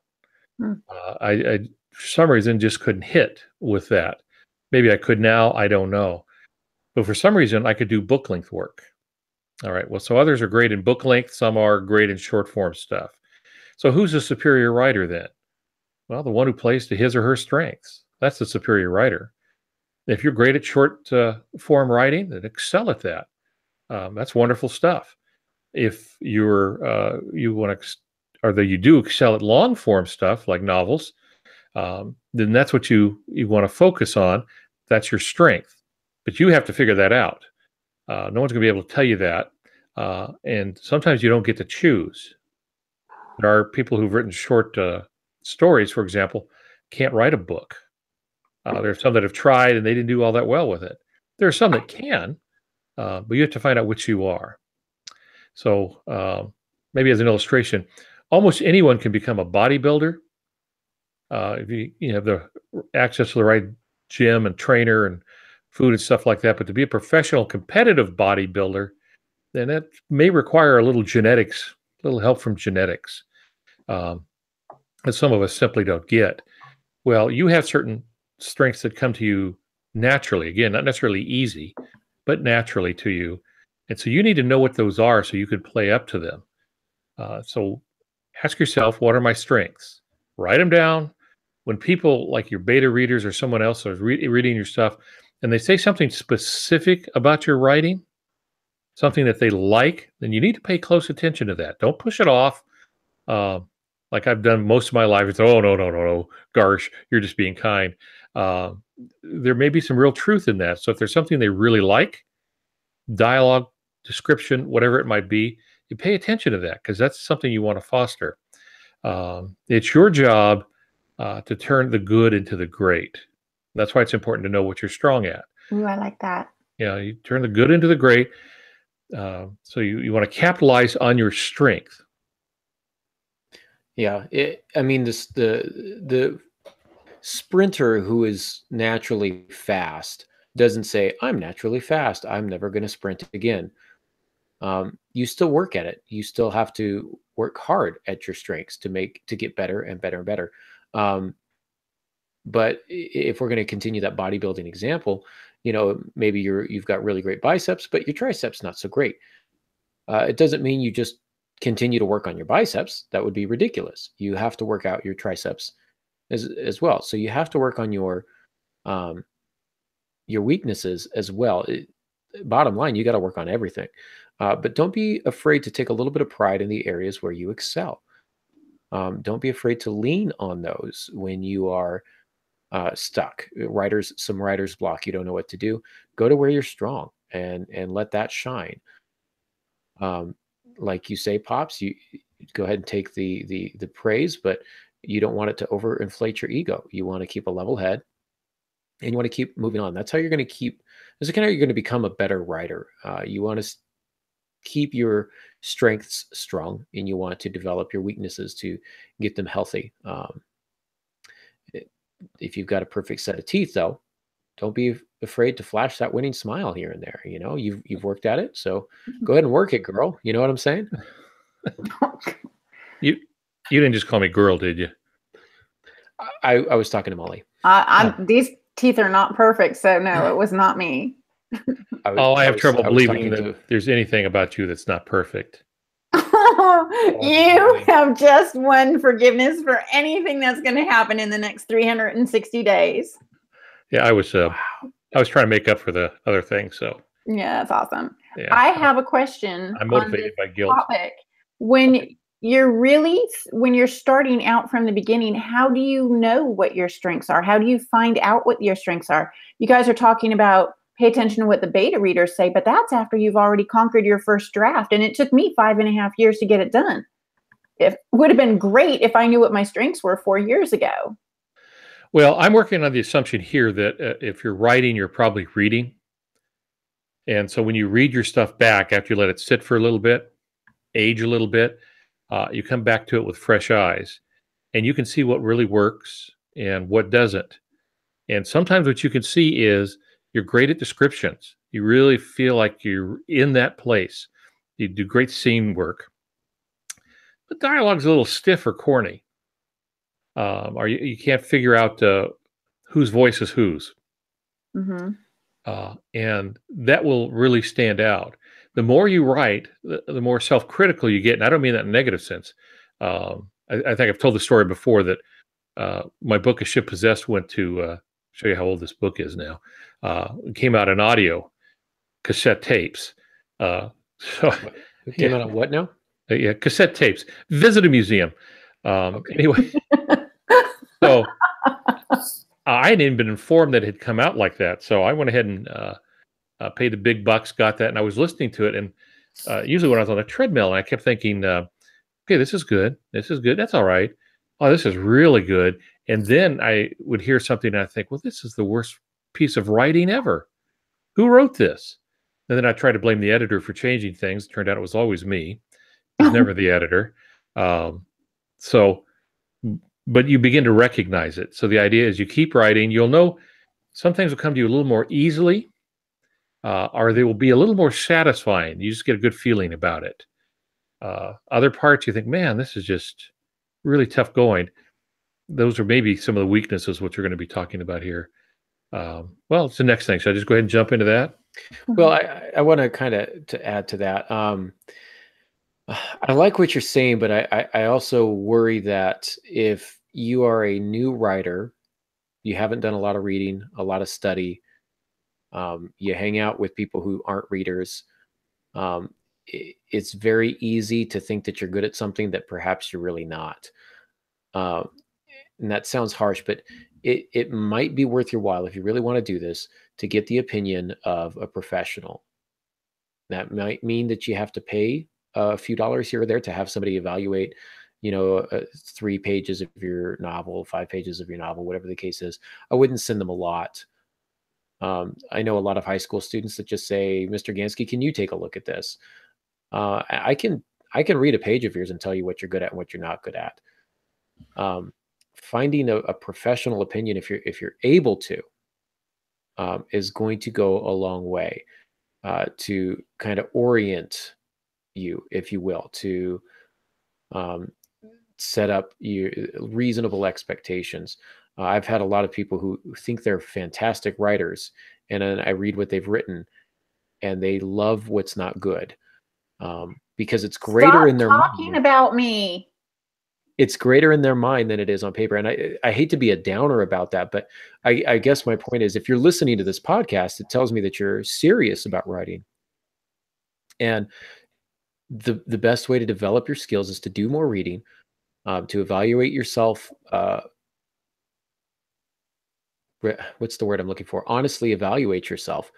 I for some reason just couldn't hit with that. Maybe I could now, I don't know. But for some reason, I could do book length work. All right. Well, so others are great in book length. Some are great in short form stuff. So who's a superior writer then? Well, the one who plays to his or her strengths. That's the superior writer. If you're great at short form writing, then excel at that. That's wonderful stuff. If you're you do excel at long form stuff like novels, then that's what you want to focus on. That's your strength. But you have to figure that out. No one's going to be able to tell you that. And sometimes you don't get to choose. There are people who've written short stories, for example, can't write a book. There are some that have tried and they didn't do all that well with it. There are some that can, but you have to find out which you are. So maybe as an illustration, almost anyone can become a bodybuilder if you have the access to the right gym and trainer and food and stuff like that. But to be a professional competitive bodybuilder, then that may require a little genetics, a little help from genetics that some of us simply don't get. Well, you have certain strengths that come to you naturally. Again, not necessarily easy, but naturally to you. And so you need to know what those are so you can play up to them. So ask yourself, what are my strengths? Write them down. When people like your beta readers or someone else is reading your stuff, and they say something specific about your writing, something that they like, then you need to pay close attention to that. Don't push it off. Uh, like I've done most of my life. It's, oh, no, no, no, no, Garsh, you're just being kind. Uh, there may be some real truth in that. So if there's something they really like, dialogue, description, whatever it might be, you pay attention to that because that's something you want to foster. It's your job to turn the good into the great. That's why it's important to know what you're strong at. Ooh, I like that. Yeah, you turn the good into the great. So you want to capitalize on your strength. Yeah, I mean, the sprinter who is naturally fast doesn't say, "I'm naturally fast. I'm never going to sprint again." You still work at it. You still have to work hard at your strengths to get better and better and better. But if we're going to continue that bodybuilding example, maybe you've got really great biceps, but your triceps not so great. It doesn't mean you just continue to work on your biceps. That would be ridiculous. You have to work out your triceps as well. So you have to work on your weaknesses as well. Bottom line, you got to work on everything. But don't be afraid to take a little bit of pride in the areas where you excel. Don't be afraid to lean on those when you are stuck. Some writer's block. You don't know what to do. Go to where you're strong and let that shine. Like you say, Pops, you go ahead and take the praise, but you don't want it to overinflate your ego. You want to keep a level head, and you want to keep moving on. That's how you're going to keep. This is kind of how you're going to become a better writer. You want to keep your strengths strong, and you want to develop your weaknesses to get them healthy. If you've got a perfect set of teeth, though, don't be afraid to flash that winning smile here and there. You've worked at it, so go ahead and work it, girl. You know what I'm saying? You didn't just call me girl, did you? I was talking to Molly. These teeth are not perfect, so no, it was not me. I have trouble believing that there's anything about you that's not perfect. You have just won forgiveness for anything that's going to happen in the next 360 days. Yeah, I was trying to make up for the other thing. So yeah, that's awesome. Yeah. I have a question. I'm motivated by guilt. Topic. When you're starting out from the beginning, how do you know what your strengths are? How do you find out what your strengths are? You guys are talking about pay attention to what the beta readers say, but that's after you've already conquered your first draft. And it took me 5.5 years to get it done. It would have been great if I knew what my strengths were 4 years ago. Well, I'm working on the assumption here that if you're writing, you're probably reading. And so when you read your stuff back after you let it sit for a little bit, age a little bit, you come back to it with fresh eyes, and you can see what really works and what doesn't. And sometimes what you can see is you're great at descriptions. You really feel like you're in that place. You do great scene work. But dialogue's a little stiff or corny. Or you can't figure out whose voice is whose. Mm-hmm. And that will really stand out. The more you write, the more self-critical you get. And I don't mean that in a negative sense. I think I've told the story before that my book, A Ship Possessed, went to show you how old this book is now. It came out in audio cassette tapes. It came out on what now? Yeah, cassette tapes. Visit a museum. Anyway, so I hadn't even been informed that it had come out like that. So I went ahead and paid the big bucks, got that, and I was listening to it. And usually when I was on a treadmill, I kept thinking, okay, this is good. This is good. That's all right. Oh, this is really good. And then I would hear something and I think, well, this is the worst piece of writing ever. Who wrote this? And then I tried to blame the editor for changing things. It turned out it was always me. It was never the editor. But you begin to recognize it. So the idea is you keep writing. You'll know some things will come to you a little more easily, or they will be a little more satisfying. You just get a good feeling about it. Other parts you think, man, this is just really tough going. Those are maybe some of the weaknesses, which we're going to be talking about here. Well, it's the next thing. Should I just go ahead and jump into that? Well, I want to kind of to add to that. I like what you're saying, but I also worry that if you are a new writer, you haven't done a lot of reading, a lot of study, You hang out with people who aren't readers. It's very easy to think that you're good at something that perhaps you're really not. And that sounds harsh, but it might be worth your while, if you really want to do this, to get the opinion of a professional. That might mean that you have to pay a few dollars here or there to have somebody evaluate, 3 pages of your novel, 5 pages of your novel, whatever the case is. I wouldn't send them a lot. I know a lot of high school students that just say, "Mr. Gansky, can you take a look at this?" I can read a page of yours and tell you what you're good at and what you're not good at. Finding a professional opinion, if you're able to, is going to go a long way to kind of orient you, if you will, to set up your reasonable expectations. I've had a lot of people who think they're fantastic writers, and then I read what they've written, and they love what's not good, because it's greater in their talking mind. About me. It's greater in their mind than it is on paper. And I hate to be a downer about that, but I guess my point is, if you're listening to this podcast, it tells me that you're serious about writing. And the best way to develop your skills is to do more reading, to evaluate yourself. What's the word I'm looking for? Honestly evaluate yourself,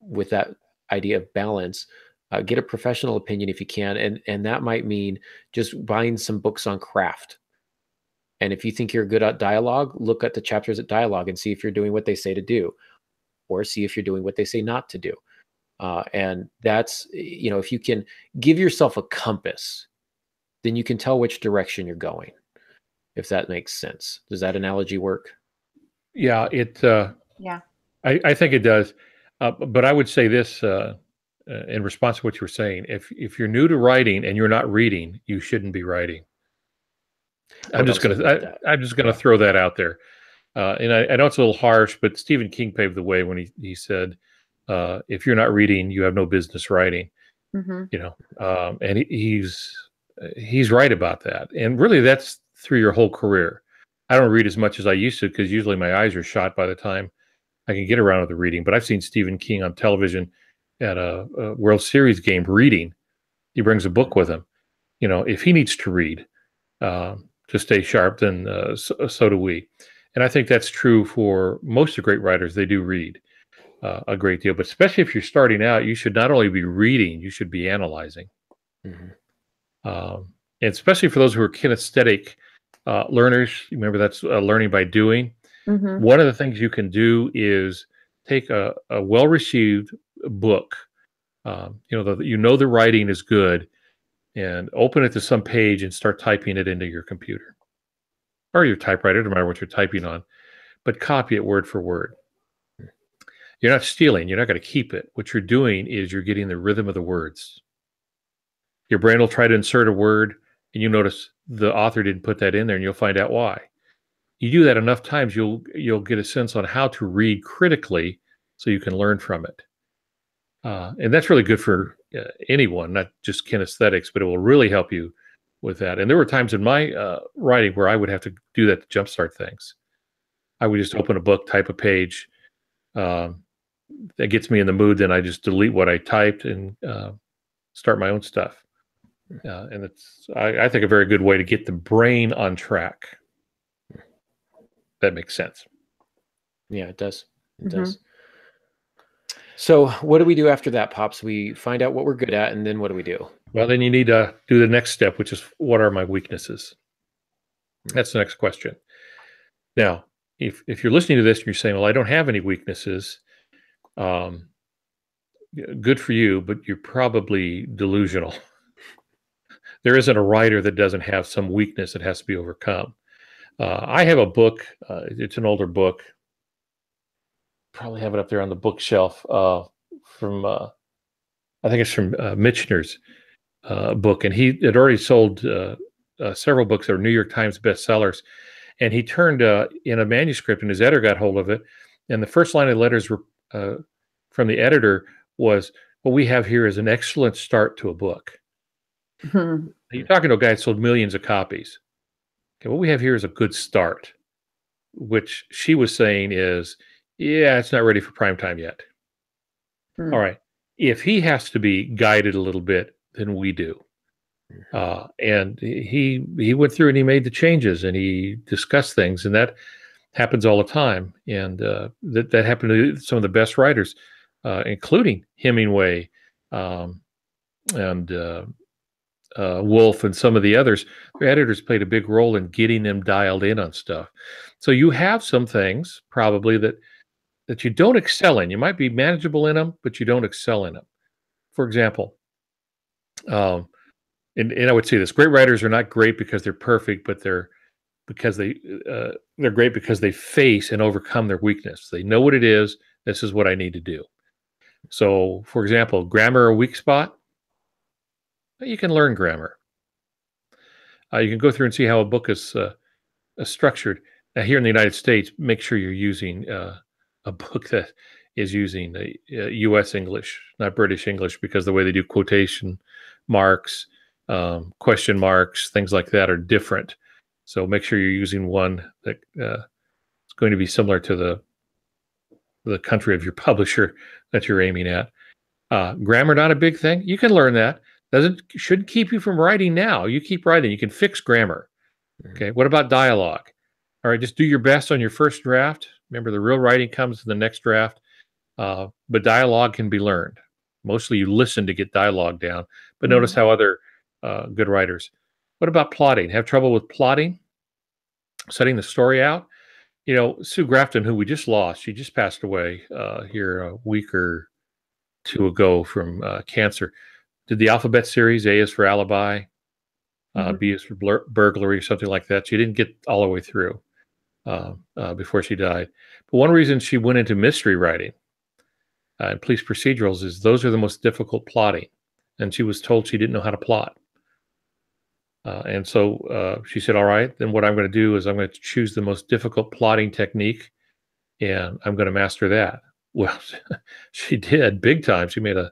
with that idea of balance. Get a professional opinion if you can, and that might mean just buying some books on craft. And if you think you're good at dialogue, look at the chapters at dialogue and see if you're doing what they say to do, or see if you're doing what they say not to do. And that's, if you can give yourself a compass, then you can tell which direction you're going, if that makes sense. Does that analogy work? Yeah, Yeah. I think it does. But I would say this, in response to what you were saying: if you're new to writing and you're not reading, you shouldn't be writing. I'm just gonna throw that out there. And I know it's a little harsh, but Stephen King paved the way when he said, if you're not reading, you have no business writing. Mm-hmm. And he's right about that. And really, that's through your whole career. I don't read as much as I used to, because usually my eyes are shot by the time I can get around to the reading. But I've seen Stephen King on television at a World Series game reading. He brings a book with him. If he needs to read to stay sharp, then so do we. And I think that's true for most of the great writers. They do read a great deal, but especially if you're starting out, you should not only be reading, you should be analyzing. Mm-hmm. And especially for those who are kinesthetic learners, remember that's learning by doing. Mm-hmm. One of the things you can do is take a well-received book, the writing is good, and open it to some page and start typing it into your computer or your typewriter, no matter what you're typing on, but copy it word for word. You're not stealing. You're not going to keep it. What you're doing is you're getting the rhythm of the words. Your brain will try to insert a word, and you notice the author didn't put that in there, and you'll find out why. You do that enough times, you'll get a sense on how to read critically, so you can learn from it. And that's really good for anyone, not just kinesthetics, but it will really help you with that. And there were times in my writing where I would have to do that to jumpstart things. I would just open a book, type a page. That gets me in the mood. Then I just delete what I typed and start my own stuff. And it's, I think, a very good way to get the brain on track. That makes sense. Yeah, it does. It Mm-hmm. does. So what do we do after that, Pops? We find out what we're good at, and then what do we do? Well, then you need to do the next step, which is, what are my weaknesses? That's the next question. Now, if you're listening to this and you're saying, well, I don't have any weaknesses, good for you, but you're probably delusional. There isn't a writer that doesn't have some weakness that has to be overcome. I have a book. It's an older book. Probably have it up there on the bookshelf from, I think it's from Michener's book. And he had already sold several books that were New York Times bestsellers. And he turned in a manuscript, and his editor got hold of it. And the first line of the letters were, from the editor was, what we have here is an excellent start to a book. Mm-hmm. You're talking to a guy that sold millions of copies. Okay, what we have here is a good start, which she was saying is, yeah, it's not ready for prime time yet. All right. If he has to be guided a little bit, then we do. And he went through and he made the changes and he discussed things, and that happens all the time. And that happened to some of the best writers, including Hemingway and Wolf and some of the others. Their editors played a big role in getting them dialed in on stuff. So you have some things probably that you don't excel in. You might be manageable in them, but you don't excel in them. For example, and I would say this: great writers are not great because they're perfect, but they're great because they face and overcome their weakness. They know what it is. This is what I need to do. So, for example, grammar a weak spot. You can learn grammar. You can go through and see how a book is structured. Now, here in the United States, make sure you're using a book that is using U.S. English, not British English, because the way they do quotation marks, question marks, things like that are different. So make sure you're using one that is going to be similar to the country of your publisher that you're aiming at. Grammar, not a big thing. You can learn that. Shouldn't keep you from writing now. You keep writing. You can fix grammar. Okay. What about dialogue? All right. Just do your best on your first draft. Remember, the real writing comes in the next draft. But dialogue can be learned. Mostly you listen to get dialogue down. But notice how other good writers. What about plotting? Have trouble with plotting? Setting the story out? You know, Sue Grafton, who we just lost, she just passed away here a week or two ago from cancer. Did the alphabet series. A is for alibi, B is for burglary, something like that. She didn't get all the way through before she died. But one reason she went into mystery writing and police procedurals is those are the most difficult plotting. And she was told she didn't know how to plot. And so she said, all right, then what I'm going to do is I'm going to choose the most difficult plotting technique and I'm going to master that. Well, she did big time. She made a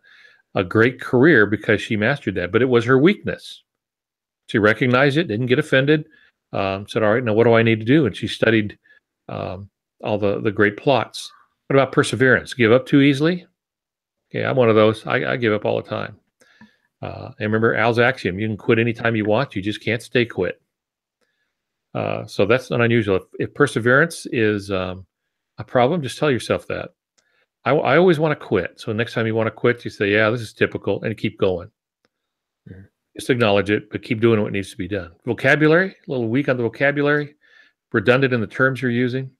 great career because she mastered that, but it was her weakness. She recognized it, didn't get offended, said, all right, now what do I need to do? And she studied all the great plots. What about perseverance? Give up too easily? Okay, I'm one of those. I give up all the time. And remember Al's axiom, you can quit anytime you want, you just can't stay quit. So that's not unusual. If perseverance is a problem, just tell yourself that. I always want to quit. So next time you want to quit, you say, yeah, this is typical, and keep going. Just acknowledge it, but keep doing what needs to be done. Vocabulary, a little weak on the vocabulary, redundant in the terms you're using.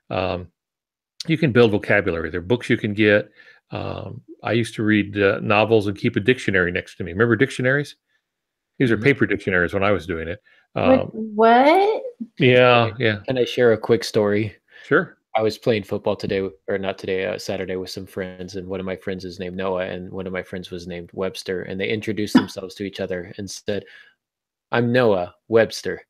You can build vocabulary. There are books you can get. I used to read novels and keep a dictionary next to me. Remember dictionaries? These are paper dictionaries when I was doing it. What? Yeah. Can I share a quick story? Sure. I was playing football today, or not today, Saturday with some friends, and one of my friends is named Noah, and one of my friends was named Webster, and they introduced themselves to each other and said, "I'm Noah Webster,"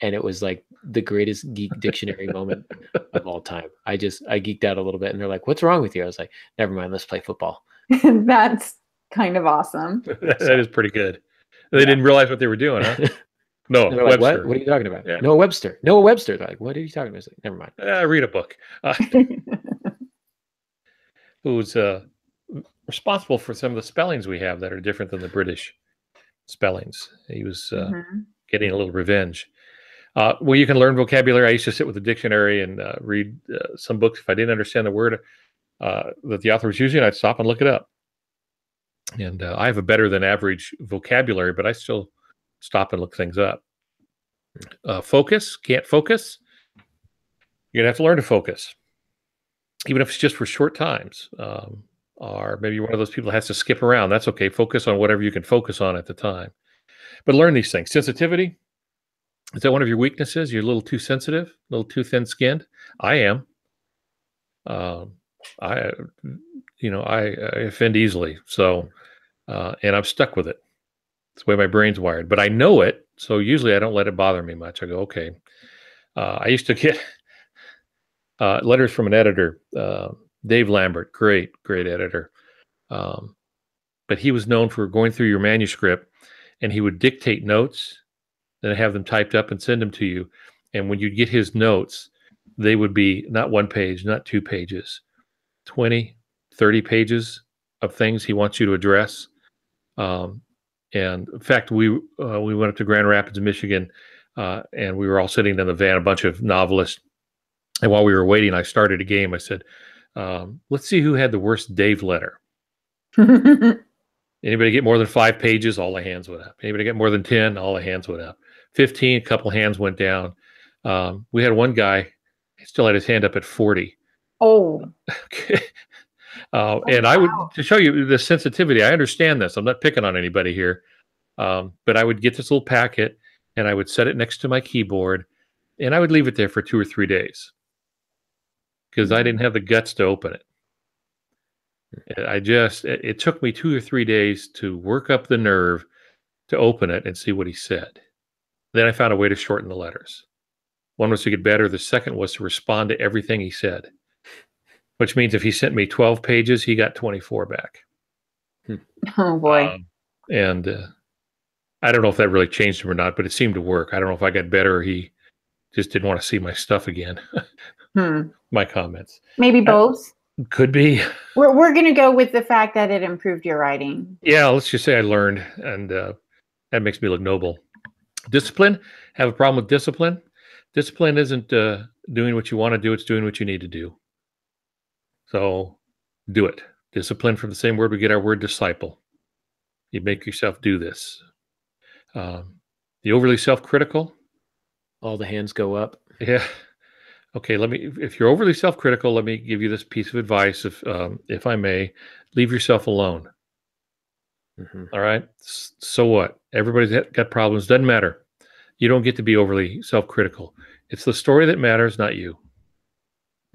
and it was like the greatest geek dictionary moment of all time. I geeked out a little bit, and they're like, "What's wrong with you?" I was like, "Never mind, let's play football." That's kind of awesome. That is pretty good. They didn't realize what they were doing, huh? No, They're like, what are you talking about? Yeah. Noah Webster. Noah Webster. They're like, what are you talking about? Like, never mind. Read a book. Who's responsible for some of the spellings we have that are different than the British spellings. He was getting a little revenge. Well, you can learn vocabulary. I used to sit with a dictionary and read some books. If I didn't understand the word that the author was using, I'd stop and look it up. And I have a better than average vocabulary, but I still stop and look things up. Focus, can't focus. You're going to have to learn to focus, even if it's just for short times. Or maybe you're one of those people that has to skip around. That's okay. Focus on whatever you can focus on at the time. But learn these things. Sensitivity, is that one of your weaknesses? You're a little too sensitive, a little too thin-skinned? I am. I offend easily. So, and I'm stuck with it. It's the way my brain's wired, but I know it. So usually I don't let it bother me much. I go, okay. I used to get letters from an editor, Dave Lambert, great editor. But he was known for going through your manuscript and he would dictate notes, then have them typed up and send them to you. And when you get his notes, they would be not 1 page, not 2 pages, 20, 30 pages of things he wants you to address. And in fact, we went up to Grand Rapids, Michigan, and we were all sitting in the van, a bunch of novelists. And while we were waiting, I started a game. I said, let's see who had the worst Dave letter. Anybody get more than 5 pages? All the hands went up. Anybody get more than 10? All the hands went up. 15, a couple hands went down. We had one guy, he still had his hand up at 40. Oh. Okay. And I would, to show you the sensitivity, I understand this. I'm not picking on anybody here. But I would get this little packet and I would set it next to my keyboard and I would leave it there for 2 or 3 days because I didn't have the guts to open it. It took me 2 or 3 days to work up the nerve to open it and see what he said. Then I found a way to shorten the letters. One was to get better. The second was to respond to everything he said, which means if he sent me 12 pages, he got 24 back. Oh, boy. And I don't know if that really changed him or not, but it seemed to work. I don't know if I got better or he just didn't want to see my stuff again. My comments. Maybe both. Could be. We're going to go with the fact that it improved your writing. Yeah, let's just say I learned, and that makes me look noble. Discipline. Have a problem with discipline? Discipline isn't doing what you want to do. It's doing what you need to do. So do it. Discipline, from the same word we get our word disciple. You make yourself do this. The overly self-critical. All the hands go up. Yeah. Okay, if you're overly self-critical, let me give you this piece of advice, if I may. Leave yourself alone. All right? So what? Everybody's got problems. Doesn't matter. You don't get to be overly self-critical. It's the story that matters, not you.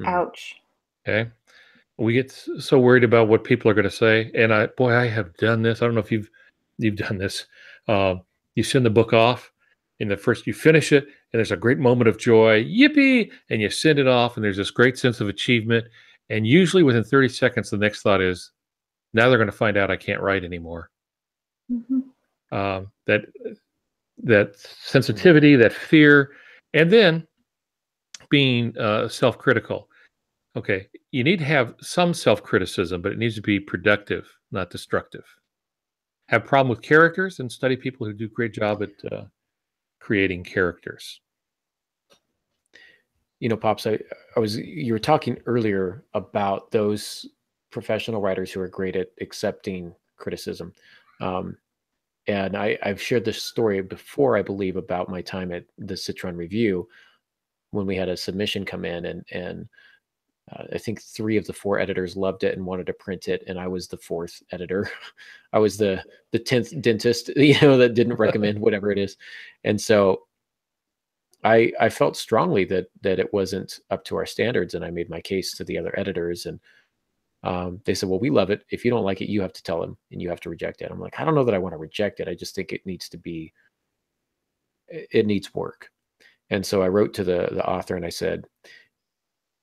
Ouch. Okay? We get so worried about what people are going to say. And I have done this. I don't know if you've done this. You send the book off, and you finish it, and there's a great moment of joy, yippee, and you send it off, and there's this great sense of achievement. And usually within 30 seconds, the next thought is, now they're going to find out I can't write anymore. That sensitivity, that fear, and then being self-critical. Okay, you need to have some self-criticism, but it needs to be productive, not destructive. Have a problem with characters, and study people who do a great job at creating characters. You know, Pops, you were talking earlier about those professional writers who are great at accepting criticism. And I've shared this story before, I believe, about my time at the Citron Review when we had a submission come in, and I think 3 of the 4 editors loved it and wanted to print it, and I was the 4th editor. I was the 10th dentist, that didn't recommend whatever it is. And so I felt strongly that it wasn't up to our standards, and I made my case to the other editors, and they said, well, we love it. If you don't like it, you have to tell them and you have to reject it. I'm like, I don't know that I want to reject it. I just think it needs work. And so I wrote to the author and I said,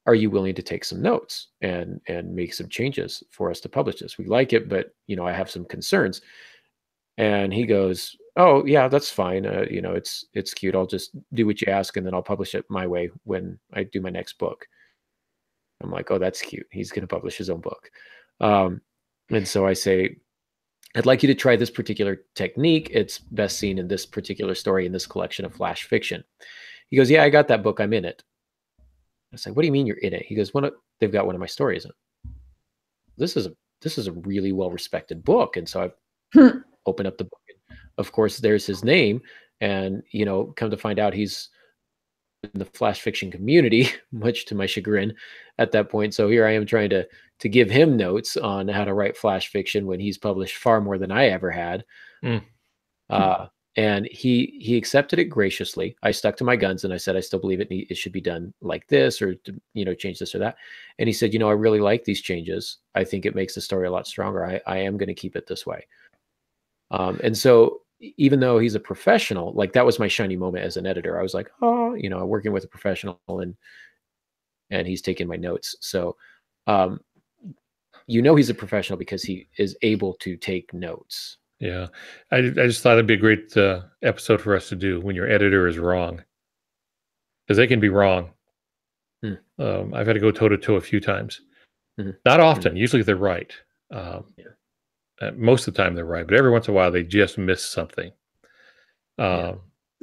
are you willing to take some notes and make some changes for us to publish this? We like it, but I have some concerns. And he goes, oh yeah, that's fine. It's cute. I'll just do what you ask, and then I'll publish it my way when I do my next book. I'm like, oh, that's cute. He's going to publish his own book. And so I say, I'd like you to try this particular technique. It's best seen in this particular story in this collection of flash fiction. He goes, yeah, I got that book. I'm in it. I say, what do you mean you're in it? He goes, they've got one of my stories in it. This is a really well-respected book. And so I open up the book. Of course, there's his name. And, come to find out he's in the flash fiction community, much to my chagrin at that point. So here I am trying to give him notes on how to write flash fiction when he's published far more than I ever had. And he accepted it graciously. I stuck to my guns and I said, I still believe it should be done like this, or change this or that. And he said, I really like these changes. I think it makes the story a lot stronger. I am going to keep it this way. And so even though he's a professional, like that was my shiny moment as an editor. I was like, oh, working with a professional and he's taking my notes. So, he's a professional because he is able to take notes. Yeah. I just thought it'd be a great episode for us to do when your editor is wrong, because they can be wrong. I've had to go toe to toe a few times. Mhm. Not often. Usually they're right. Yeah. Most of the time they're right, but every once in a while they just miss something. Yeah.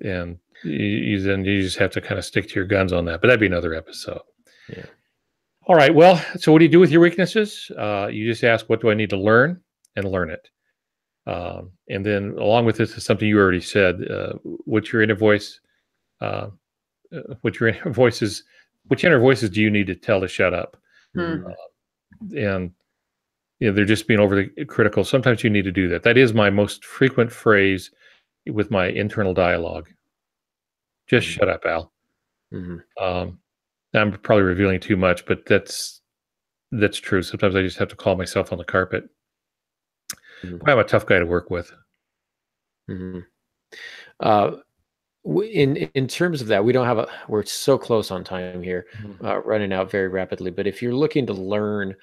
And then you just have to kind of stick to your guns on that. But that'd be another episode. Yeah. All right. Well, so what do you do with your weaknesses? You just ask, what do I need to learn, and learn it. And then along with this is something you already said. What's your inner voice? What your inner voices? Which inner voices do you need to tell to shut up? Hmm. And they're just being overly critical. Sometimes you need to do that. That is my most frequent phrase with my internal dialogue. Just shut up, Al. I'm probably revealing too much, but that's true. Sometimes I just have to call myself on the carpet. I'm a tough guy to work with. In terms of that, we don't have we're so close on time here, running out very rapidly. But if you're looking to learn,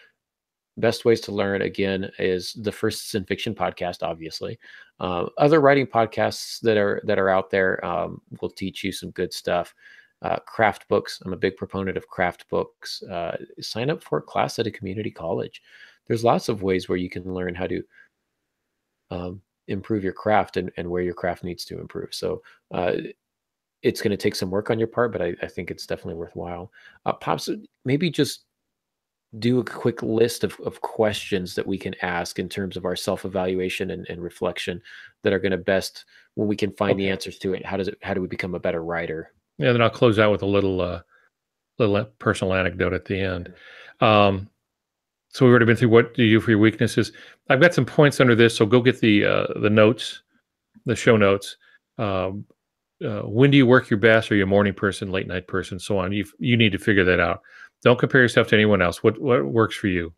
best ways to learn, again, is the First Sin Fiction podcast, obviously. Other writing podcasts that are out there will teach you some good stuff. Craft books. I'm a big proponent of craft books. Sign up for a class at a community college. There's lots of ways where you can learn how to improve your craft and where your craft needs to improve. So it's going to take some work on your part, but I think it's definitely worthwhile. Pops, maybe just do a quick list of questions that we can ask in terms of our self-evaluation and reflection that are going to best, when we can find the answers to it, how do we become a better writer? Yeah, then I'll close out with a little personal anecdote at the end. So we've already been through what do you do for your weaknesses. I've got some points under this, so go get the notes, the show notes. When do you work your best? Are you a morning person, late night person, so on? You need to figure that out. Don't compare yourself to anyone else. What works for you?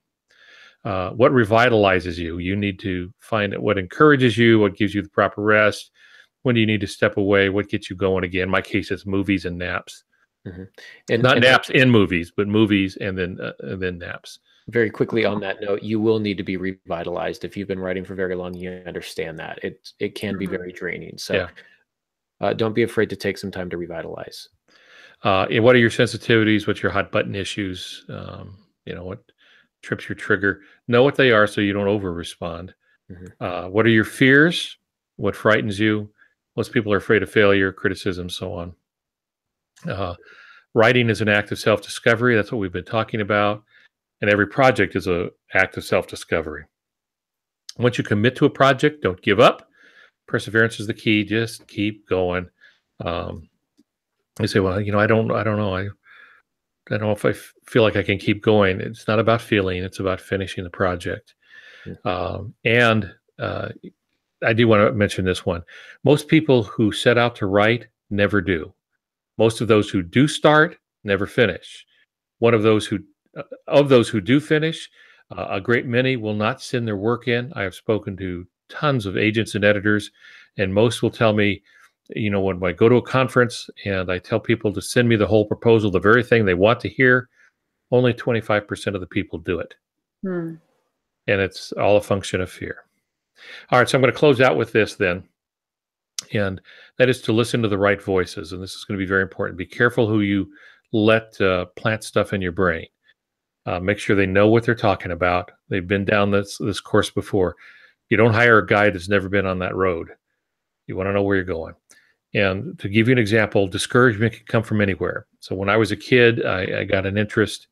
What revitalizes you? You need to find what encourages you, what gives you the proper rest. When do you need to step away? What gets you going again? In my case, it's movies and naps. And not naps in movies, but movies and then naps. Very quickly on that note, you will need to be revitalized. If you've been writing for very long, you understand that it can be very draining. So don't be afraid to take some time to revitalize. And what are your sensitivities? What's your hot button issues? What trips your trigger? Know what they are so you don't over respond. What are your fears? What frightens you? Most people are afraid of failure, criticism, so on. Writing is an act of self-discovery. That's what we've been talking about. And every project is an act of self-discovery. Once you commit to a project, don't give up. Perseverance is the key. Just keep going. You say, well, I don't know. I don't know if I feel like I can keep going. It's not about feeling. It's about finishing the project. And I do want to mention this one. Most people who set out to write never do. Most of those who do start never finish. Of those who do finish, a great many will not send their work in. I have spoken to tons of agents and editors, and most will tell me, when I go to a conference and I tell people to send me the whole proposal, the very thing they want to hear, only 25% of the people do it. And it's all a function of fear. All right, so I'm going to close out with this then. And that is to listen to the right voices. And this is going to be very important. Be careful who you let plant stuff in your brain. Make sure they know what they're talking about. They've been down this course before. You don't hire a guy that's never been on that road. You want to know where you're going. And to give you an example, discouragement can come from anywhere. So when I was a kid, I got an interest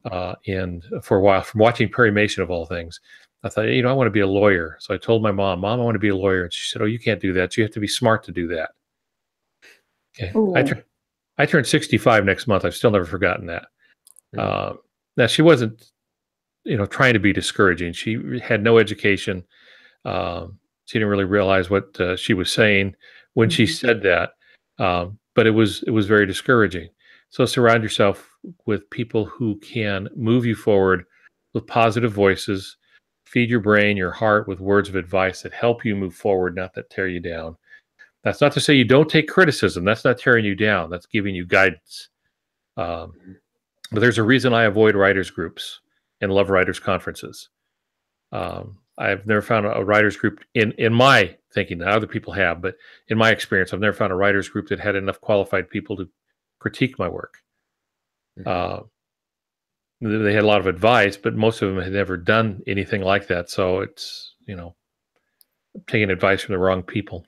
for a while from watching Perry Mason, of all things. I thought, I want to be a lawyer. So I told my mom, I want to be a lawyer. And she said, oh, you can't do that. You have to be smart to do that. Okay. I turned 65 next month. I've still never forgotten that. Now, she wasn't, trying to be discouraging. She had no education. She didn't really realize what she was saying when she said that. But it was very discouraging. So surround yourself with people who can move you forward with positive voices. Feed your brain, your heart with words of advice that help you move forward, not that tear you down. That's not to say you don't take criticism. That's not tearing you down. That's giving you guidance. But there's a reason I avoid writers groups and love writers conferences. I've never found a writers group in my thinking. Now other people have, but in my experience, I've never found a writers group that had enough qualified people to critique my work. Uh, they had a lot of advice, but most of them had never done anything like that. So it's, taking advice from the wrong people.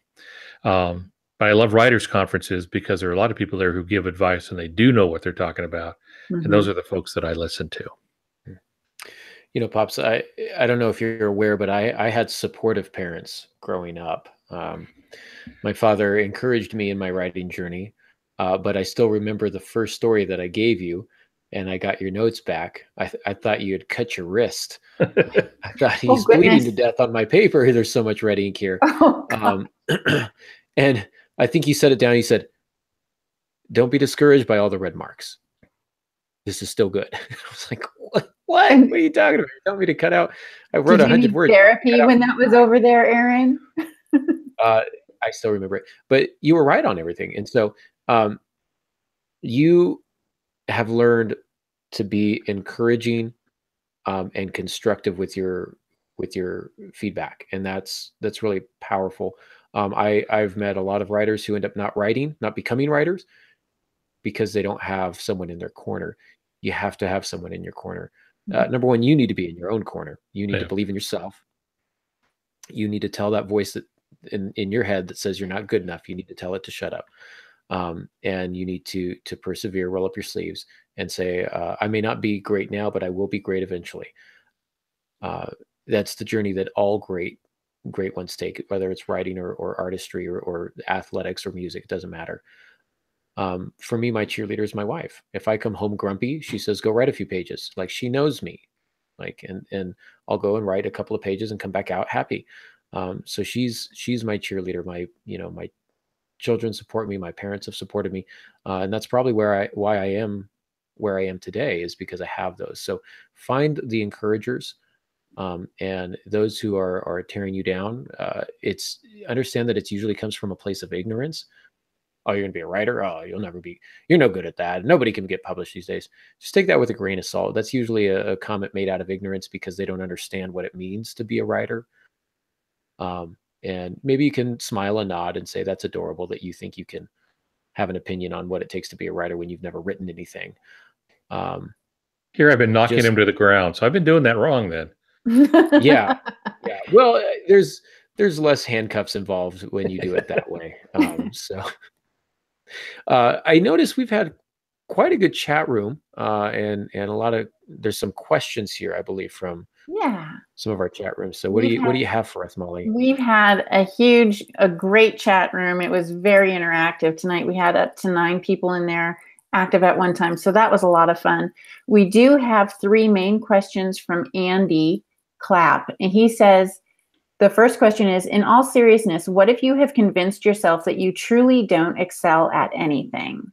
But I love writers' conferences because there are a lot of people there who give advice and they do know what they're talking about. And those are the folks that I listen to. Pops, I don't know if you're aware, but I had supportive parents growing up. My father encouraged me in my writing journey, but I still remember the first story that I gave you, and I got your notes back. I thought you had cut your wrist. I thought he's bleeding to death on my paper. There's so much red ink here. Oh, And I think you set it down. You said, "Don't be discouraged by all the red marks. This is still good." I was like, "What? What are you talking about? You told me to cut out." I wrote 100 words. Therapy when that was over there, Aaron? I still remember it, but you were right on everything. And so you have learned to be encouraging and constructive with your feedback, and that's really powerful. I've met a lot of writers who end up not becoming writers, because they don't have someone in their corner. You have to have someone in your corner. Number one, you need to be in your own corner. You need to believe in yourself. You need to tell that voice that in your head that says you're not good enough. You need to tell it to shut up. And you need to persevere, roll up your sleeves, and say, I may not be great now, but I will be great eventually. That's the journey that all great ones take, whether it's writing or artistry or athletics or music. It doesn't matter. For me, my cheerleader is my wife. If I come home grumpy, she says, "Go write a few pages." Like, she knows me, and I'll go and write a couple of pages and come back out happy. So she's my cheerleader. My children support me. My parents have supported me. And that's probably why I am where I am today, is because I have those. So find the encouragers, and those who are tearing you down. Understand that it usually comes from a place of ignorance. "Oh, you're going to be a writer? Oh, you're no good at that. Nobody can get published these days." Just take that with a grain of salt. That's usually a comment made out of ignorance because they don't understand what it means to be a writer. And maybe you can smile and nod and say, "That's adorable that you think you can have an opinion on what it takes to be a writer when you've never written anything." Here I've been knocking him to the ground. So I've been doing that wrong then. Yeah. Well, there's less handcuffs involved when you do it that way. So I noticed we've had quite a good chat room, and there's some questions here, I believe, from some of our chat rooms. So what do you have for us, Molly? We've had a great chat room. It was very interactive tonight. We had up to 9 people in there active at one time. So that was a lot of fun. We do have 3 main questions from Andy Clapp. And he says, the first question is, in all seriousness, what if you have convinced yourself that you truly don't excel at anything?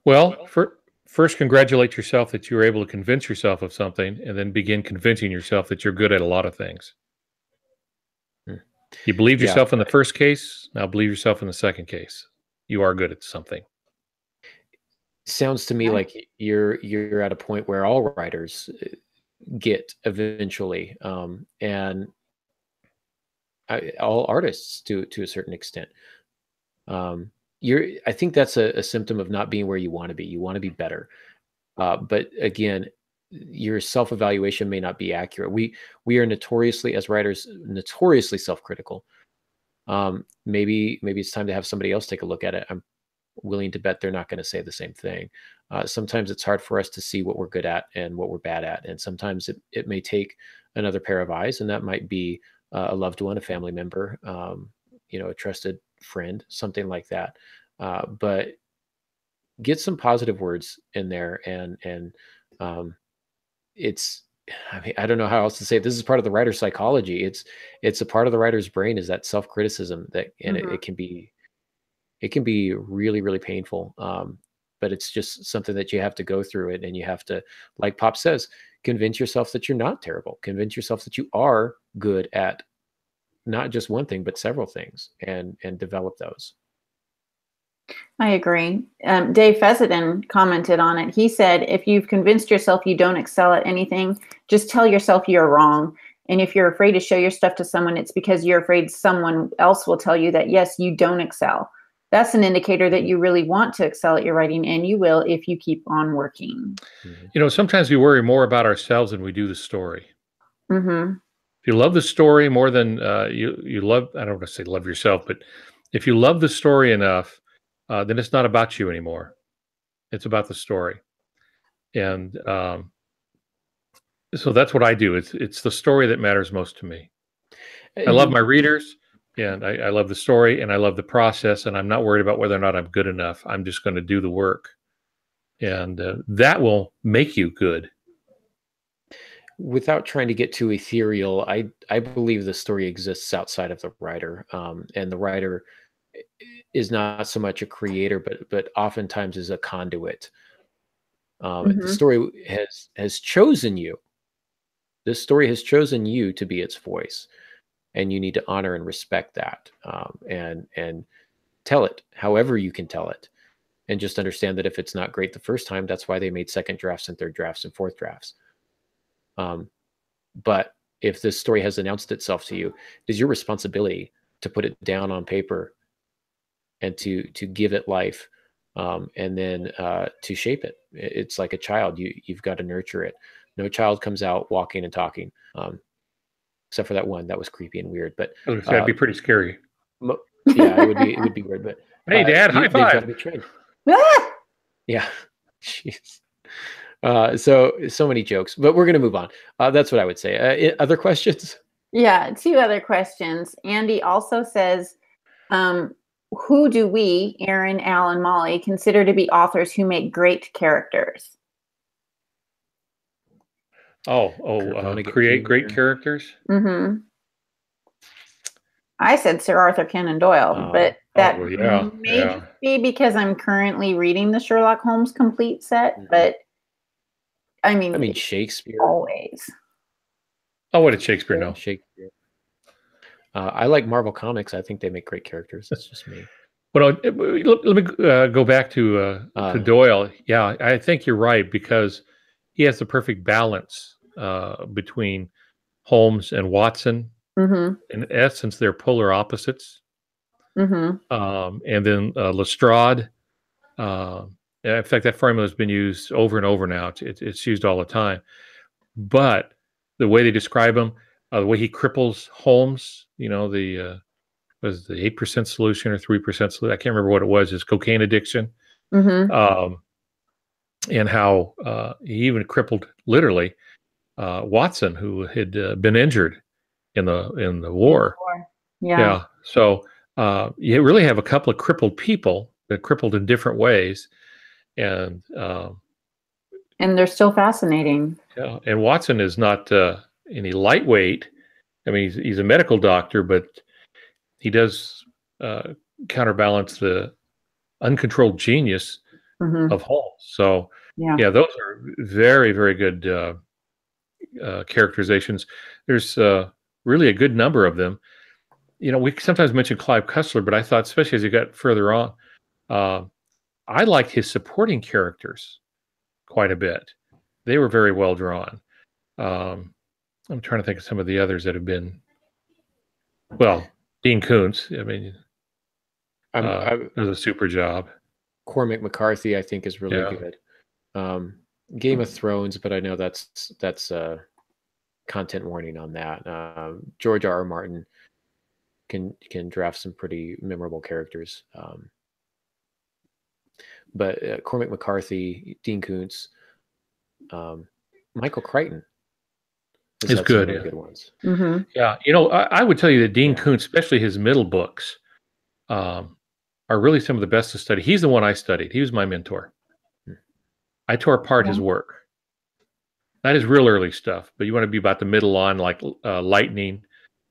Well, first, congratulate yourself that you were able to convince yourself of something, and then begin convincing yourself that you're good at a lot of things. You believed yourself in the first case. Now believe yourself in the second case. You are good at something. Sounds to me like you're at a point where all writers get eventually, and all artists to a certain extent. I think that's a symptom of not being where you want to be. You want to be better, but again, your self-evaluation may not be accurate. We are notoriously, as writers, notoriously self-critical. Maybe it's time to have somebody else take a look at it. I'm willing to bet they're not going to say the same thing. Sometimes it's hard for us to see what we're good at and what we're bad at, and sometimes it may take another pair of eyes, and that might be a loved one, a family member, a trusted friend, something like that. But get some positive words in there, and I don't know how else to say it. This is part of the writer's psychology. It's a part of the writer's brain, is that self-criticism, and it can be really, really painful. But it's just something that you have to go through it, and you have to, like Pop says, convince yourself that you're not terrible. Convince yourself that you are good at not just one thing, but several things, and develop those. I agree. Dave Fessenden commented on it. He said, if you've convinced yourself you don't excel at anything, just tell yourself you're wrong. And if you're afraid to show your stuff to someone, it's because you're afraid someone else will tell you that, yes, you don't excel. that's an indicator that you really want to excel at your writing, and you will if you keep on working. You know, sometimes we worry more about ourselves than we do the story. Mm-hmm. If you love the story more than you love, I don't want to say love yourself, but if you love the story enough, then it's not about you anymore. It's about the story. And so that's what I do. It's the story that matters most to me. I love my readers, and I love the story, and I love the process, and I'm not worried about whether or not I'm good enough. I'm just going to do the work, and that will make you good. Without trying to get too ethereal, I believe the story exists outside of the writer, and the writer is not so much a creator, but oftentimes is a conduit. The story has chosen you. This story has chosen you to be its voice, and you need to honor and respect that, and tell it however you can tell it, and just understand that if it's not great the first time, that's why they made second drafts and third drafts and fourth drafts. But if this story has announced itself to you, it is your responsibility to put it down on paper and to give it life, and then to shape it. It's like a child. You've got to nurture it. No child comes out walking and talking, except for that one that was creepy and weird. But that'd be pretty scary. Yeah, it would be weird. But hey, Dad, high five. They've got to be trained. Yeah, jeez. So many jokes, but we're going to move on. That's what I would say. Other questions? Yeah, 2 other questions. Andy also says, who do we, Aaron, Al, and Molly, consider to be authors who make great characters? Create great characters? Mm-hmm. I said Sir Arthur Conan Doyle, but that may be because I'm currently reading the Sherlock Holmes complete set, but I mean Shakespeare. Always. Oh, what did Shakespeare know? Shakespeare. I like Marvel Comics. I think they make great characters. That's just me. Well, let me go back to Doyle. Yeah, I think you're right, because he has the perfect balance between Holmes and Watson. Mm-hmm. In essence, they're polar opposites. Mm-hmm. And then Lestrade. In fact, that formula has been used over and over now. It's used all the time. But the way they describe him, the way he cripples Holmes, was the 8% solution or 3% solution? I can't remember what it was. His cocaine addiction, and how he even crippled literally Watson, who had been injured in the war. Yeah. So you really have a couple of crippled people that crippled in different ways, and they're still fascinating. Yeah, and Watson is not any lightweight. I mean, he's a medical doctor, but he does counterbalance the uncontrolled genius of Holmes. So, yeah, those are very, very good characterizations. There's really a good number of them. We sometimes mention Clive Cussler, but I thought, especially as you got further on, I liked his supporting characters quite a bit. They were very well drawn. I'm trying to think of some of the others that have been, well, Dean Koontz. I mean, does a super job. Cormac McCarthy, I think, is really good. Game of Thrones, but I know that's a content warning on that. George R.R. Martin can draft some pretty memorable characters. But Cormac McCarthy, Dean Koontz, Michael Crichton is good. Really good ones. Mm-hmm. Yeah, I would tell you that Dean Koontz, especially his middle books, are really some of the best to study. He's the one I studied. He was my mentor. I tore apart his work. Not his real early stuff, but you want to be about the middle on, like Lightning.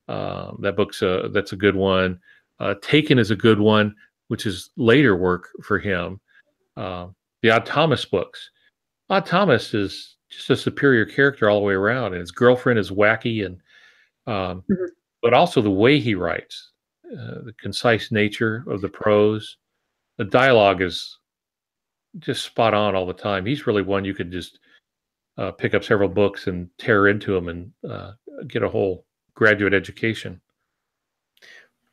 That book's that's a good one. Taken is a good one, which is later work for him. The Odd Thomas books. Odd Thomas is just a superior character all the way around, and his girlfriend is wacky, and but also the way he writes, the concise nature of the prose. The dialogue is just spot on all the time. He's really one you could just pick up several books and tear into them and get a whole graduate education.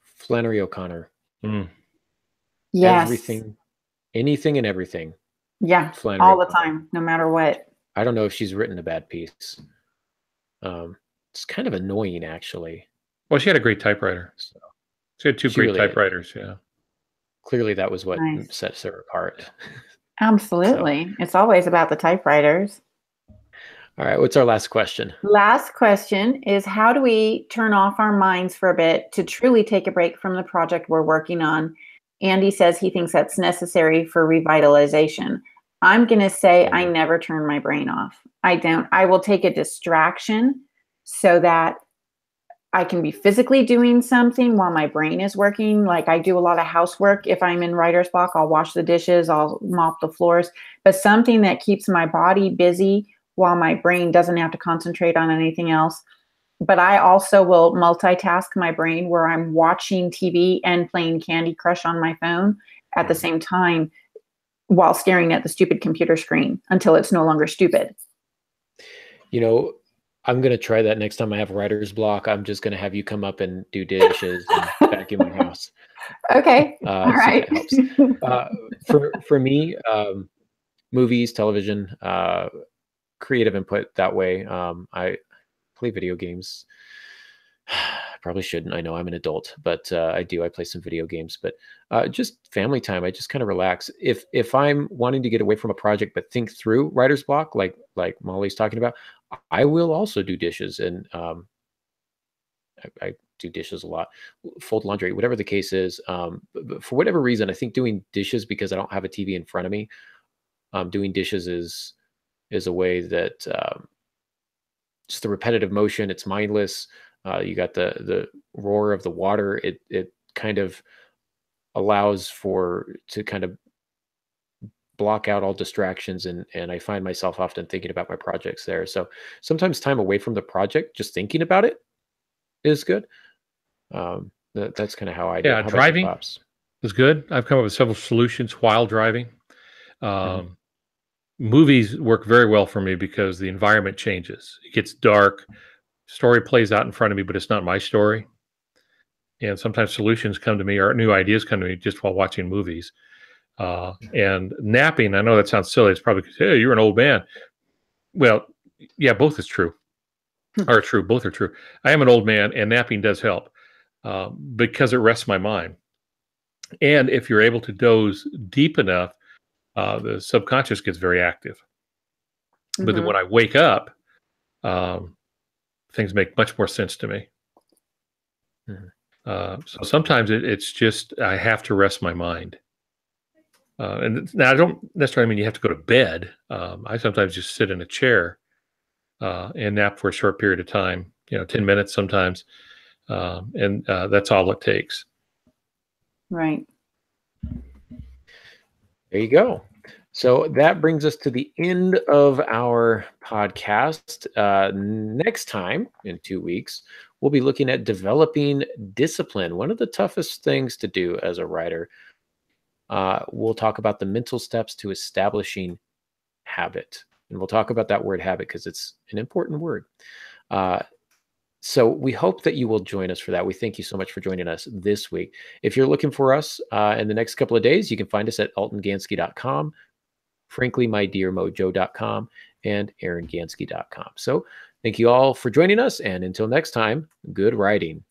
Flannery O'Connor. Yes. Everything, anything and everything. Yeah. Flannery All the O'Connor. time, no matter what. I don't know if she's written a bad piece. It's kind of annoying, actually. Well, she had a great typewriter. So She had two she great really did. typewriters. Yeah. Clearly, that was what Nice. sets her apart. Absolutely. It's always about the typewriters. All right. What's our last question? Last question is, how do we turn off our minds for a bit to truly take a break from the project we're working on? Andy says he thinks that's necessary for revitalization. I'm going to say I never turn my brain off. I don't. I will take a distraction so that I can be physically doing something while my brain is working. Like I do a lot of housework. If I'm in writer's block, I'll wash the dishes, I'll mop the floors, but something that keeps my body busy while my brain doesn't have to concentrate on anything else. But I also will multitask my brain where I'm watching TV and playing Candy Crush on my phone at the same time while staring at the stupid computer screen until it's no longer stupid. You know, I'm going to try that next time I have writer's block. I'm just going to have you come up and do dishes and vacuum my house. Okay. All right. That helps. For me, movies, television, creative input that way. I play video games. Probably shouldn't. I know I'm an adult, but I do. I play some video games, but just family time. I just kind of relax. If I'm wanting to get away from a project but think through writer's block, like Molly's talking about, I will also do dishes, and I do dishes a lot, fold laundry, whatever the case is. But for whatever reason, I think doing dishes, because I don't have a TV in front of me, doing dishes is a way that just the repetitive motion. It's mindless. You got the roar of the water. It kind of allows to kind of block out all distractions, and I find myself often thinking about my projects there. So sometimes time away from the project, just thinking about it, is good. That's kind of how I do. Yeah, How driving about you, Pops? is good. I've come up with several solutions while driving. Movies work very well for me because the environment changes. It gets dark. Story plays out in front of me, but it's not my story. And sometimes solutions come to me or new ideas come to me just while watching movies. And napping, I know that sounds silly. It's probably because, hey, you're an old man. Well, yeah, both is true. Are true. Both are true. I am an old man, and napping does help because it rests my mind. And if you're able to doze deep enough, the subconscious gets very active. But then when I wake up, things make much more sense to me. So sometimes it's just I have to rest my mind. And now I don't necessarily mean you have to go to bed. I sometimes just sit in a chair and nap for a short period of time, 10 minutes sometimes. And that's all it takes. Right. There you go. So that brings us to the end of our podcast. Next time, in 2 weeks, we'll be looking at developing discipline, one of the toughest things to do as a writer. We'll talk about the mental steps to establishing habit. And we'll talk about that word habit because it's an important word. So we hope that you will join us for that. We thank you so much for joining us this week. If you're looking for us in the next couple of days, you can find us at altongansky.com, franklymydearmojo.com, and aarongansky.com. So thank you all for joining us. And until next time, good writing.